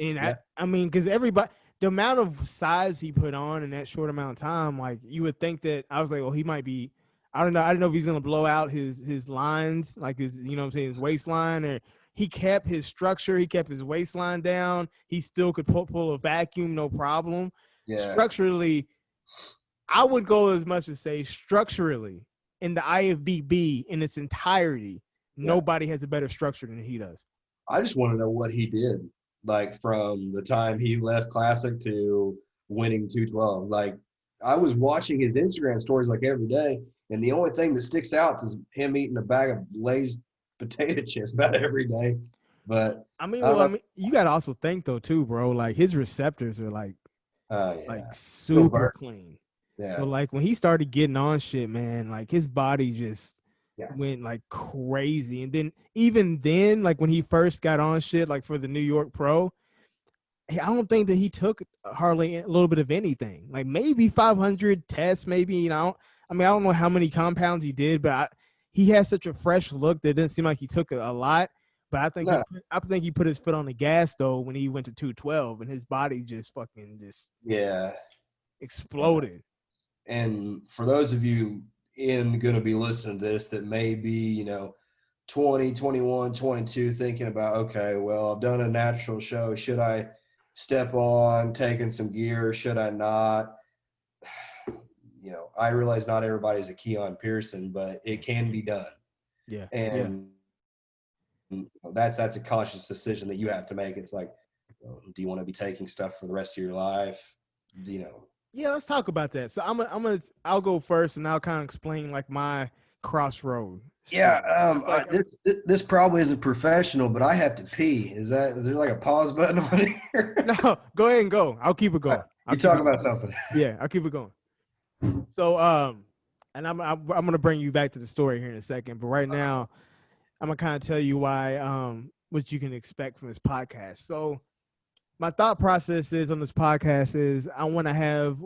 and I mean, because the amount of size he put on in that short amount of time, like you would think that I was like, well, he might be. I don't know. I don't know if he's gonna blow out his lines, like his, what I'm saying, his waistline, or he kept his structure. He kept his waistline down. He still could pull a vacuum, no problem. Yeah. Structurally, I would go as much as say structurally in the IFBB in its entirety, nobody has a better structure than he does. I just want to know what he did, like from the time he left Classic to winning 212. Like, I was watching his Instagram stories like every day, and the only thing that sticks out is him eating a bag of Lay's potato chips about every day. But I mean, you got to also think though too, bro. Like his receptors are like super clean. Yeah. So like when he started getting on shit, man, like his body just went like crazy. And then even then, like when he first got on shit, like for the New York Pro, I don't think that he took hardly a little bit of anything. Like maybe 500 tests, maybe. I don't know how many compounds he did, but he has such a fresh look that it didn't seem like he took a lot. But I think he put his foot on the gas though when he went to 212, and his body just fucking exploded. And for those of you going to be listening to this that may be 20, 21, 22, thinking about, okay, well, I've done a natural show. Should I step on taking some gear? Should I not? I realize not everybody's a Keon Pearson, but it can be done. Yeah. And that's a conscious decision that you have to make. It's like, do you want to be taking stuff for the rest of your life? Yeah, let's talk about that. So I'll go first, and I'll kind of explain like my crossroad. Yeah, this probably isn't professional, but I have to pee. Is there like a pause button on here? No, go ahead and go. I'll keep it going. You're talking about something. Yeah, I'll keep it going. So and I'm gonna bring you back to the story here in a second, but right now I'm gonna kind of tell you why what you can expect from this podcast. So my thought process is on this podcast is I want to have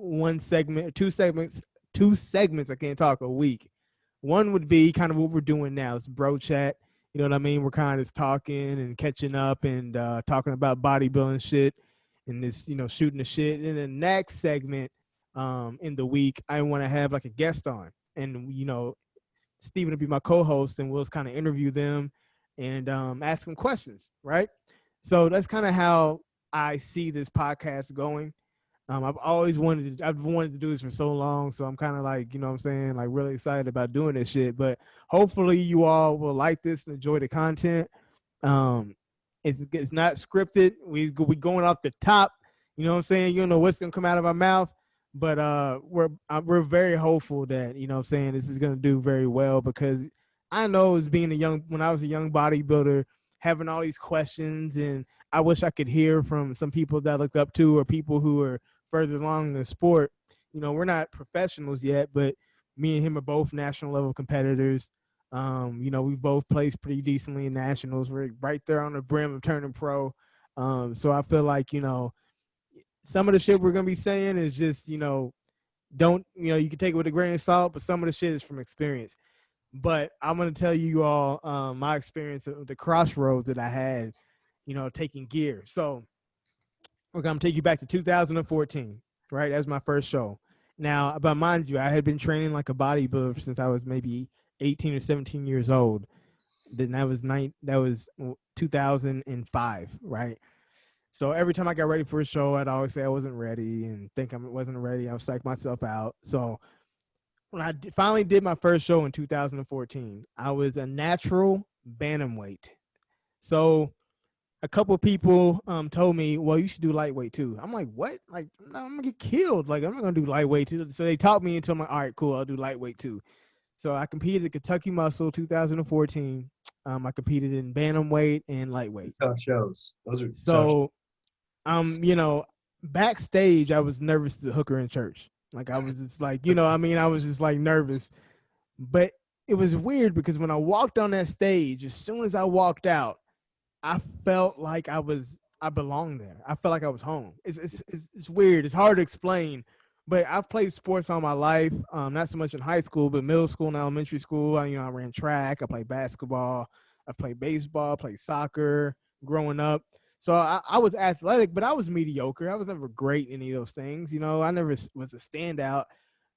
two segments, I can't talk, a week. One would be kind of what we're doing now. It's bro chat. You know what I mean? We're kind of just talking and catching up and talking about bodybuilding shit and this, shooting the shit. And the next segment in the week, I want to have like a guest on. And, Stephen to be my co-host, and we'll just kind of interview them and ask them questions, right? So that's kind of how I see this podcast going. I've wanted to do this for so long, so I'm kind of like, you know what I'm saying, like really excited about doing this shit. But hopefully you all will like this and enjoy the content. Um, it's not scripted. We going off the top. You know what I'm saying? You don't know what's gonna come out of our mouth, but we're very hopeful that, you know what I'm saying, this is gonna do very well, because I know, as being when I was a young bodybuilder, having all these questions, and I wish I could hear from some people that I look up to, or people who are further along in the sport. You know, we're not professionals yet, but me and him are both national level competitors. You know, we've both placed pretty decently in nationals. We're right there on the brim of turning pro. So I feel like, you know, some of the shit we're gonna be saying is just, you know, you can take it with a grain of salt, but some of the shit is from experience. But I'm gonna tell you all my experience of the crossroads that I had, you know, taking gear. So we're gonna take you back to 2014, right? That's my first show. Now, but mind you, I had been training like a bodybuilder since I was maybe 18 or 17 years old. Then that was 2005, right? So every time I got ready for a show, I'd always say I wasn't ready and think I wasn't ready. I would psych myself out. So when I finally did my first show in 2014, I was a natural bantamweight. So a couple of people told me, well, you should do lightweight too. I'm like, what? Like, no, I'm gonna get killed. Like, I'm not gonna do lightweight too. So they taught me until I'm like, all right, cool, I'll do lightweight too. So I competed at Kentucky Muscle 2014. I competed in bantamweight and lightweight. Tough shows. Those are tough. So, you know, backstage, I was nervous as a hooker in church. Like, I was just like, you know, I mean, I was just like nervous. But it was weird because when I walked on that stage, as soon as I walked out, I felt like I belonged there. I felt like I was home. It's weird. It's hard to explain, but I've played sports all my life. Not so much in high school, but middle school and elementary school. I ran track. I played basketball. I played baseball. Played soccer growing up. So I was athletic, but I was mediocre. I was never great in any of those things. You know, I never was a standout.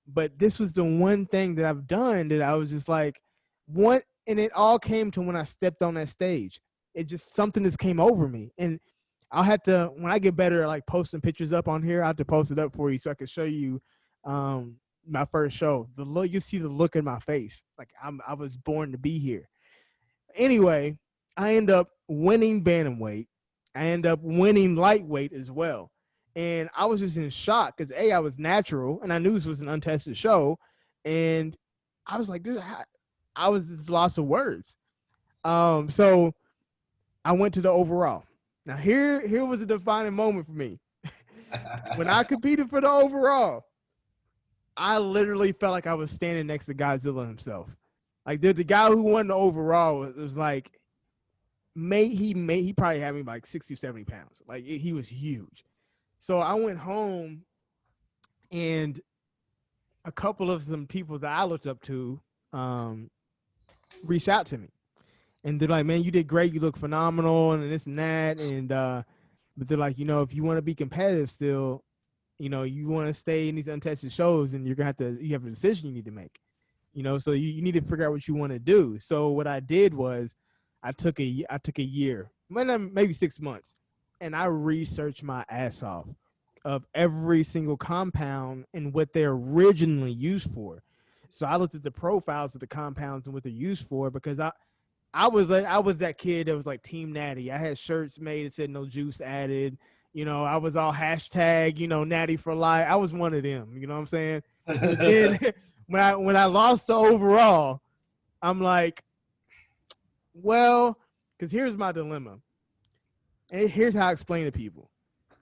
But this was the one thing that I've done that I was just like, what? And it all came to when I stepped on that stage. It just, something just came over me. And I'll have to, when I get better at like posting pictures up on here, I'll have to post it up for you so I can show you my first show. The look, you see the look in my face. Like I was born to be here. Anyway, I end up winning bantamweight. I end up winning lightweight as well. And I was just in shock because I was natural and I knew this was an untested show. And I was like, dude, I was just lost of words. So I went to the overall. Now here was a defining moment for me. When I competed for the overall, I literally felt like I was standing next to Godzilla himself. Like the guy who won the overall was like, he probably had me like 60, 70 pounds. Like he was huge. So I went home and a couple of some people that I looked up to reached out to me. And they're like, man, you did great. You look phenomenal and this and that. And but they're like, if you want to be competitive still, you want to stay in these untested shows, and you're going to you have a decision you need to make. So you need to figure out what you want to do. So what I did was I took a year, maybe 6 months, and I researched my ass off of every single compound and what they're originally used for. So I looked at the profiles of the compounds and what they're used for, because I was that kid that was like Team Natty. I had shirts made that said no juice added. I was all hashtag, Natty for life. I was one of them. You know what I'm saying? But then when I lost the overall, I'm like, well, because here's my dilemma. And here's how I explain to people.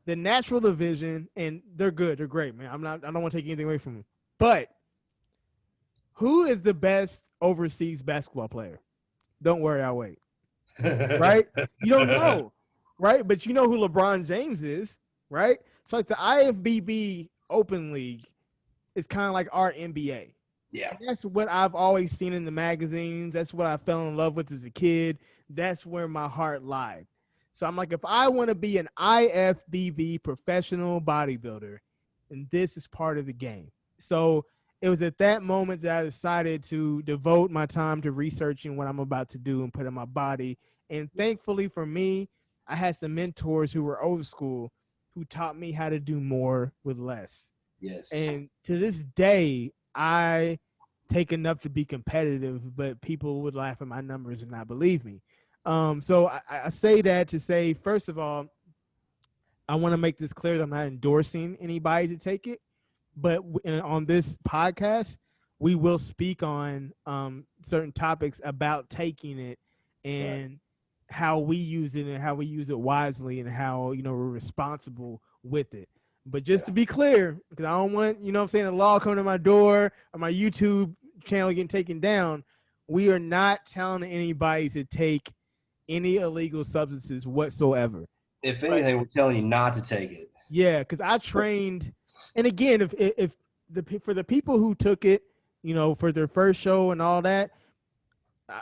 The natural division, and they're good. They're great, man. I don't want to take anything away from them. But who is the best overseas basketball player? Don't worry, I'll wait. Right? You don't know, right? But you know who LeBron James is, right? So like the IFBB Open League is kind of like our NBA. Yeah. And that's what I've always seen in the magazines. That's what I fell in love with as a kid. That's where my heart lied. So I'm like, if I want to be an IFBB professional bodybuilder, then this is part of the game. So it was at that moment that I decided to devote my time to researching what I'm about to do and put in my body. And thankfully for me, I had some mentors who were old school who taught me how to do more with less. Yes. And to this day, I take enough to be competitive, but people would laugh at my numbers and not believe me. So I say that to say, first of all, I want to make this clear that I'm not endorsing anybody to take it, but on this podcast, we will speak on certain topics about taking it Right. and how we use it and how we use it wisely and how we're responsible with it. But just Yeah. to be clear, because I don't want what I'm saying, the law coming to my door or my YouTube channel getting taken down. We are not telling anybody to take any illegal substances whatsoever. If Right. anything, we're telling you not to take it. Yeah, because I trained, and again, if for the people who took it, for their first show and all that,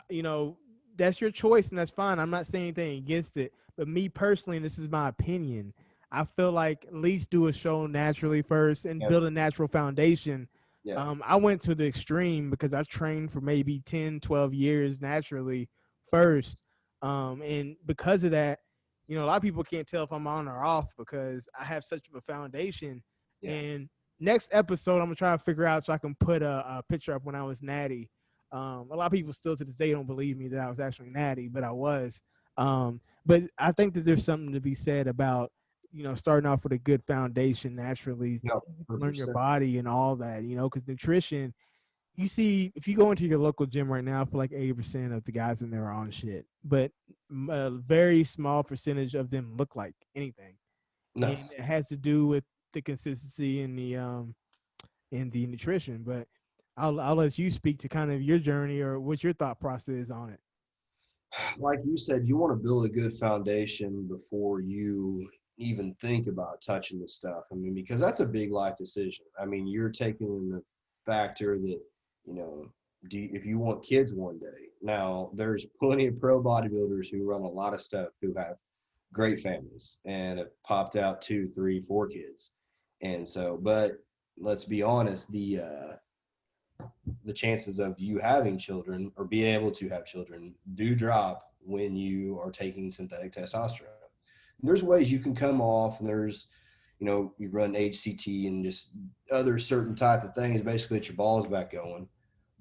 you know, that's your choice and that's fine. I'm not saying anything against it, but me personally, and this is my opinion, I feel like at least do a show naturally first and Yeah. build a natural foundation. Yeah. I went to the extreme because I trained for maybe 10, 12 years naturally first. And because of that, a lot of people can't tell if I'm on or off because I have such of a foundation. Yeah. And next episode, I'm gonna try to figure out so I can put a picture up when I was natty. A lot of people still to this day don't believe me that I was actually natty, but I was. But I think that there's something to be said about starting off with a good foundation naturally, No, learn your 100%. body and all that. Because nutrition. You see, if you go into your local gym right now, I feel like 80% of the guys in there are on shit, but a very small percentage of them look like anything, No. and it has to do with the consistency and the nutrition. But I'll let you speak to kind of your journey or what your thought process is on it. Like you said, you want to build a good foundation before you even think about touching the stuff. I mean, because that's a big life decision. I mean, you're taking in the factor that, you know, if you want kids one day. Now, there's plenty of pro bodybuilders who run a lot of stuff who have great families and have popped out 2, 3, 4 kids. And so, but let's be honest, the chances of you having children or being able to have children do drop when you are taking synthetic testosterone. And there's ways you can come off, and there's, you run HCT and just other certain type of things, basically get your balls back going.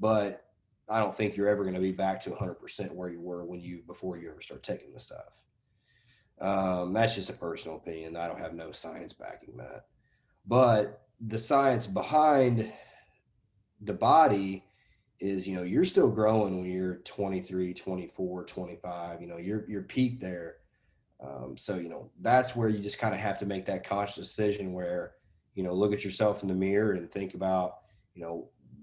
But I don't think you're ever going to be back to 100% where you were before you ever start taking the stuff. That's just a personal opinion. I don't have no science backing that. But the science behind the body is, you're still growing when you're 23, 24, 25, your peak there. So, that's where you just kind of have to make that conscious decision where, look at yourself in the mirror and think about,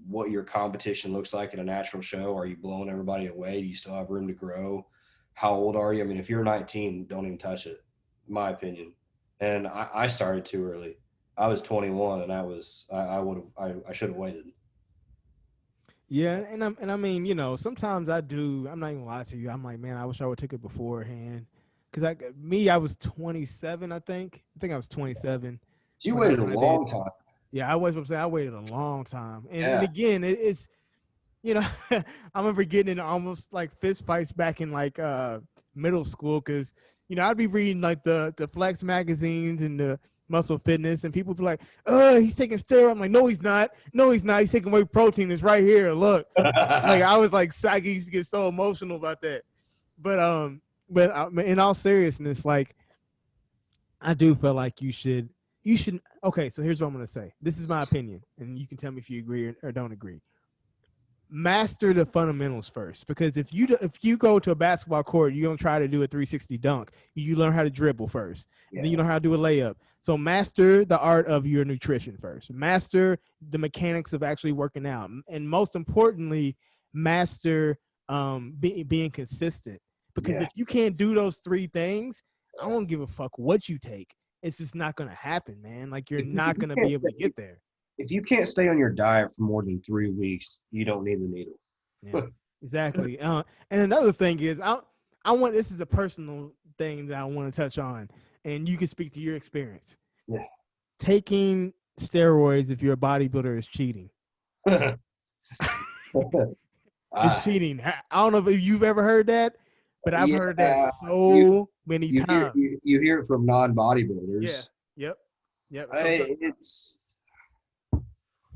what your competition looks like in a natural show. Are you blowing everybody away? Do you still have room to grow? How old are you? I mean, if you're 19, don't even touch it, in my opinion. And I started too early. I was 21 and I should have waited. Yeah, and I mean, sometimes I do. I'm not even gonna lie to you. I'm like, man, I wish I would take it beforehand. Cause I was 27. I think I was 27 So you waited a when I did. long time. Yeah, I was. I'm saying I waited a long time, and Yeah. again, it's I remember getting in almost like fist fights back in like middle school because I'd be reading like the Flex magazines and the Muscle Fitness, and people be like, "Oh, he's taking steroids." I'm like, "No, he's not. No, he's not. He's taking whey protein. It's right here. Look." Like I was like, I used to get so emotional about that. But in all seriousness, like I do feel like you should. Okay, so here's what I'm gonna say. This is my opinion, and you can tell me if you agree or don't agree. Master the fundamentals first, because if you go to a basketball court, you don't try to do a 360 dunk. You learn how to dribble first, and then you Yeah. learn how to do a layup. So master the art of your nutrition first. Master the mechanics of actually working out, and most importantly, master being consistent. Because Yeah. if you can't do those three things, I don't give a fuck what you take. It's just not gonna happen, man. Like you're If you, not if you gonna be can't able to get there. if you can't stay on your diet for more than 3 weeks, you don't need the needle. Yeah, exactly. And another thing is, I want this is a personal thing that I want to touch on, and you can speak to your experience. Yeah. Taking steroids if you're a bodybuilder is cheating. It's cheating. I don't know if you've ever heard that, but I've heard that Yeah, you so many you hear times. you hear it from Yeah. non-bodybuilders. Yep. Yep. Sometimes. It's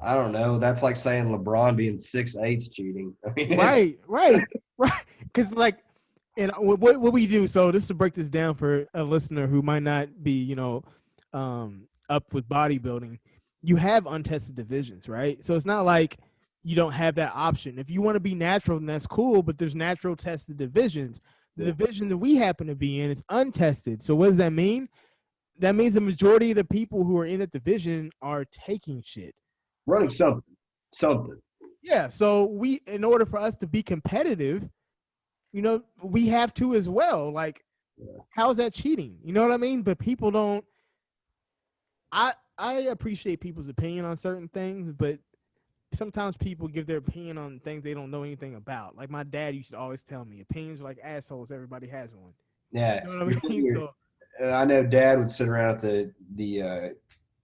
I don't know. That's like saying LeBron being 6'8" cheating. I mean, it's Right. Right. Right. Because like, and what we do. So this to break this down for a listener who might not be, up with bodybuilding. You have untested divisions, right? So it's not like you don't have that option. If you want to be natural, then that's cool. But there's natural tested divisions. The yeah, division that we happen to be in is untested. So what does that mean? That means the majority of the people who are in that division are taking shit. So running something. yeah, so in order for us to be competitive, we have to as well. Like, Yeah. how's that cheating? You know what I mean? But people don't. I appreciate people's opinion on certain things, but sometimes people give their opinion on things they don't know anything about. Like my dad used to always tell me, opinions are like assholes. Everybody has one. Yeah, You know what I mean? So I know Dad would sit around at the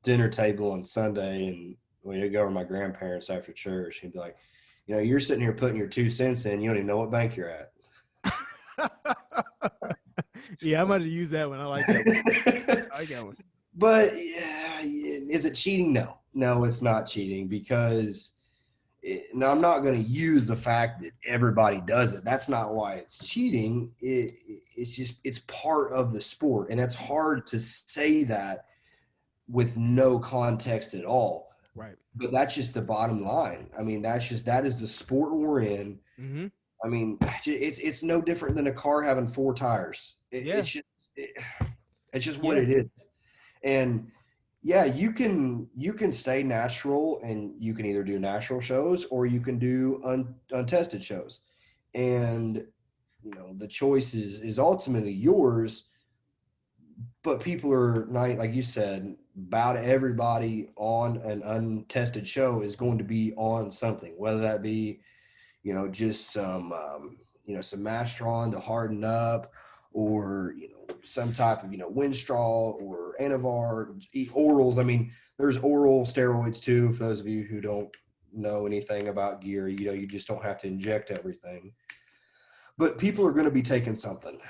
dinner table on Sunday, and we'd go over to my grandparents after church. He'd be like, you're sitting here putting your 2 cents in. You don't even know what bank you're at. yeah, I'm gonna use that one. I like that one. I like that one. But yeah, is it cheating? No, it's not cheating because now I'm not going to use the fact that everybody does it. That's not why it's cheating. It's part of the sport, and it's hard to say that with no context at all. Right. But that's just the bottom line. I mean, that is the sport we're in. Mm-hmm. I mean, it's no different than a car having four tires. Yeah. It's just what Yeah. it is. And yeah, you can stay natural, and you can either do natural shows or you can do untested shows. And the choice is ultimately yours. But people are not, like you said, about everybody on an untested show is going to be on something, whether that be just some Mastron to harden up, or some type of Winstrol or Anavar, orals. I mean, there's oral steroids too. For those of you who don't know anything about gear, you just don't have to inject everything. But people are going to be taking something.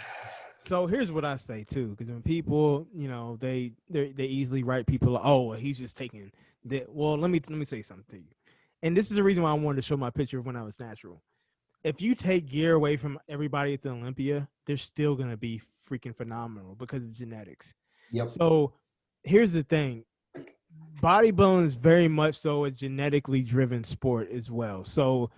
So here's what I say too, because when people, they easily write people, oh, well, he's just taking that. Well, let me say something to you, and this is the reason why I wanted to show my picture of when I was natural. If you take gear away from everybody at the Olympia, they're still gonna be freaking phenomenal because of genetics. Yep. So here's the thing: bodybuilding is very much so a genetically driven sport as well. So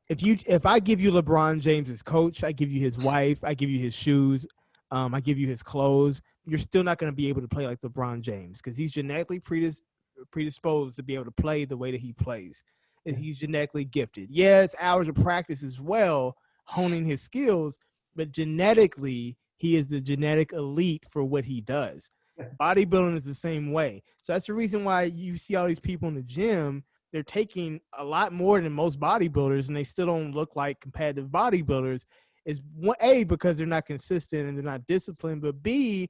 if I give you LeBron James as coach, I give you his wife, I give you his shoes, I give you his clothes, you're still not going to be able to play like LeBron James because he's genetically predisposed to be able to play the way that he plays. He's genetically gifted. Yes, hours of practice as well, honing his skills, but genetically, he is the genetic elite for what he does. Bodybuilding is the same way. So that's the reason why you see all these people in the gym. They're taking a lot more than most bodybuilders, and they still don't look like competitive bodybuilders. Is A, because they're not consistent and they're not disciplined, but B,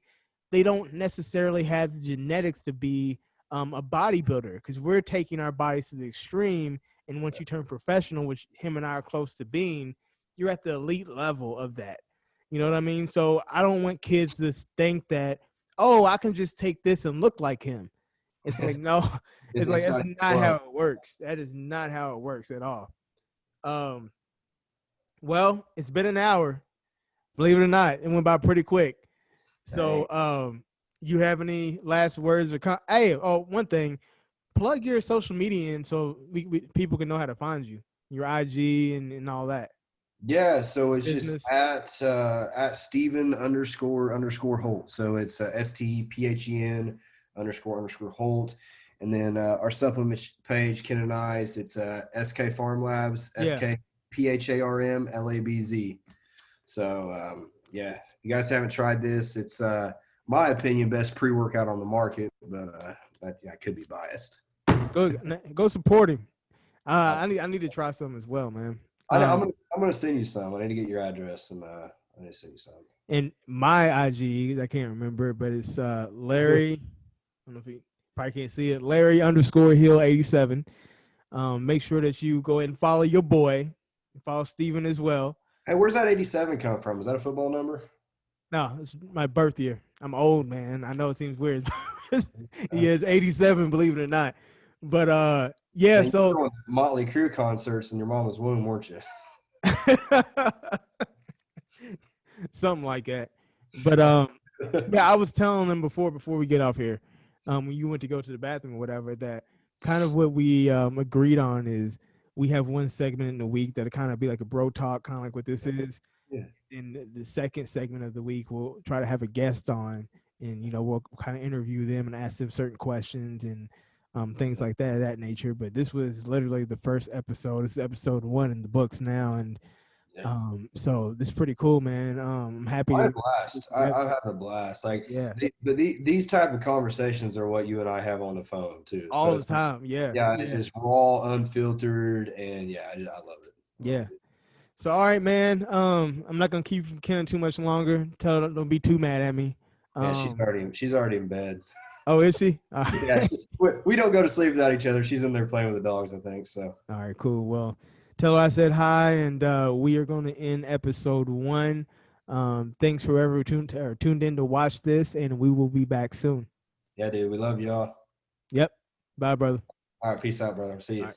they don't necessarily have the genetics to be a bodybuilder, because we're taking our bodies to the extreme. And once you turn professional, which him and I are close to being, you're at the elite level of that. You know what I mean? So I don't want kids to think that, oh, I can just take this and look like him. It's like, no, it's like, It's that's not not how it works. That is not how it works at all. Um, well, it's been an hour. Believe it or not, it went by pretty quick. So, you have any last words or hey, one thing, plug your social media in so people can know how to find you, your IG and all that. Yeah, so it's just Business. at Stephen __ Holt. So it's STPHEN __ Holt. And then our supplement page, Ken and I's, it's SK Farm Labs, Yeah. SKPHARM LABZ. So yeah, if you guys haven't tried this, it's my opinion, best pre-workout on the market, but I could be biased. Go support him. I need to try some as well, man. I'm gonna send you some. I need to get your address, and I need to send you some. And my IG, I can't remember, but it's Larry. I don't know if you probably can't see it. Larry _Hill 87. Make sure that you go ahead and follow your boy, follow Steven as well. Hey, where's that 87 come from? Is that a football number? No, it's my birth year. I'm old, man. I know it seems weird. He is 87, believe it or not. But yeah, Man, you were so going to Motley Crue concerts in your mama's womb, weren't you? something like that. But yeah, I was telling them before we get off here, when you went to go to the bathroom or whatever, that kind of what we agreed on is we have one segment in the week that'll kind of be like a bro talk, kind of like what this is. Yeah. In the second segment of the week, we'll try to have a guest on, and we'll kind of interview them and ask them certain questions and things like that of that nature. But this was literally the first episode. This is episode 1 in the books now, and Yeah. so this is pretty cool, man. I'm happy I had to a blast. I'm having a blast. Like, yeah, these type of conversations are what you and I have on the phone too. So all the it's like, time. Yeah, yeah, it's raw, unfiltered, and yeah, I love it. yeah. So all right, man. I'm not gonna keep Ken too much longer. Tell her don't be too mad at me. Yeah, Um, she's already in bed. oh, is she? Yeah, we don't go to sleep without each other. She's in there playing with the dogs, I think. So All right, cool. Well, tell her I said hi, and we are going to end episode 1. Thanks for ever tuned in to watch this, and we will be back soon. yeah, dude, we love y'all. Yep. Bye, brother. All right, peace out, brother. See you. All right.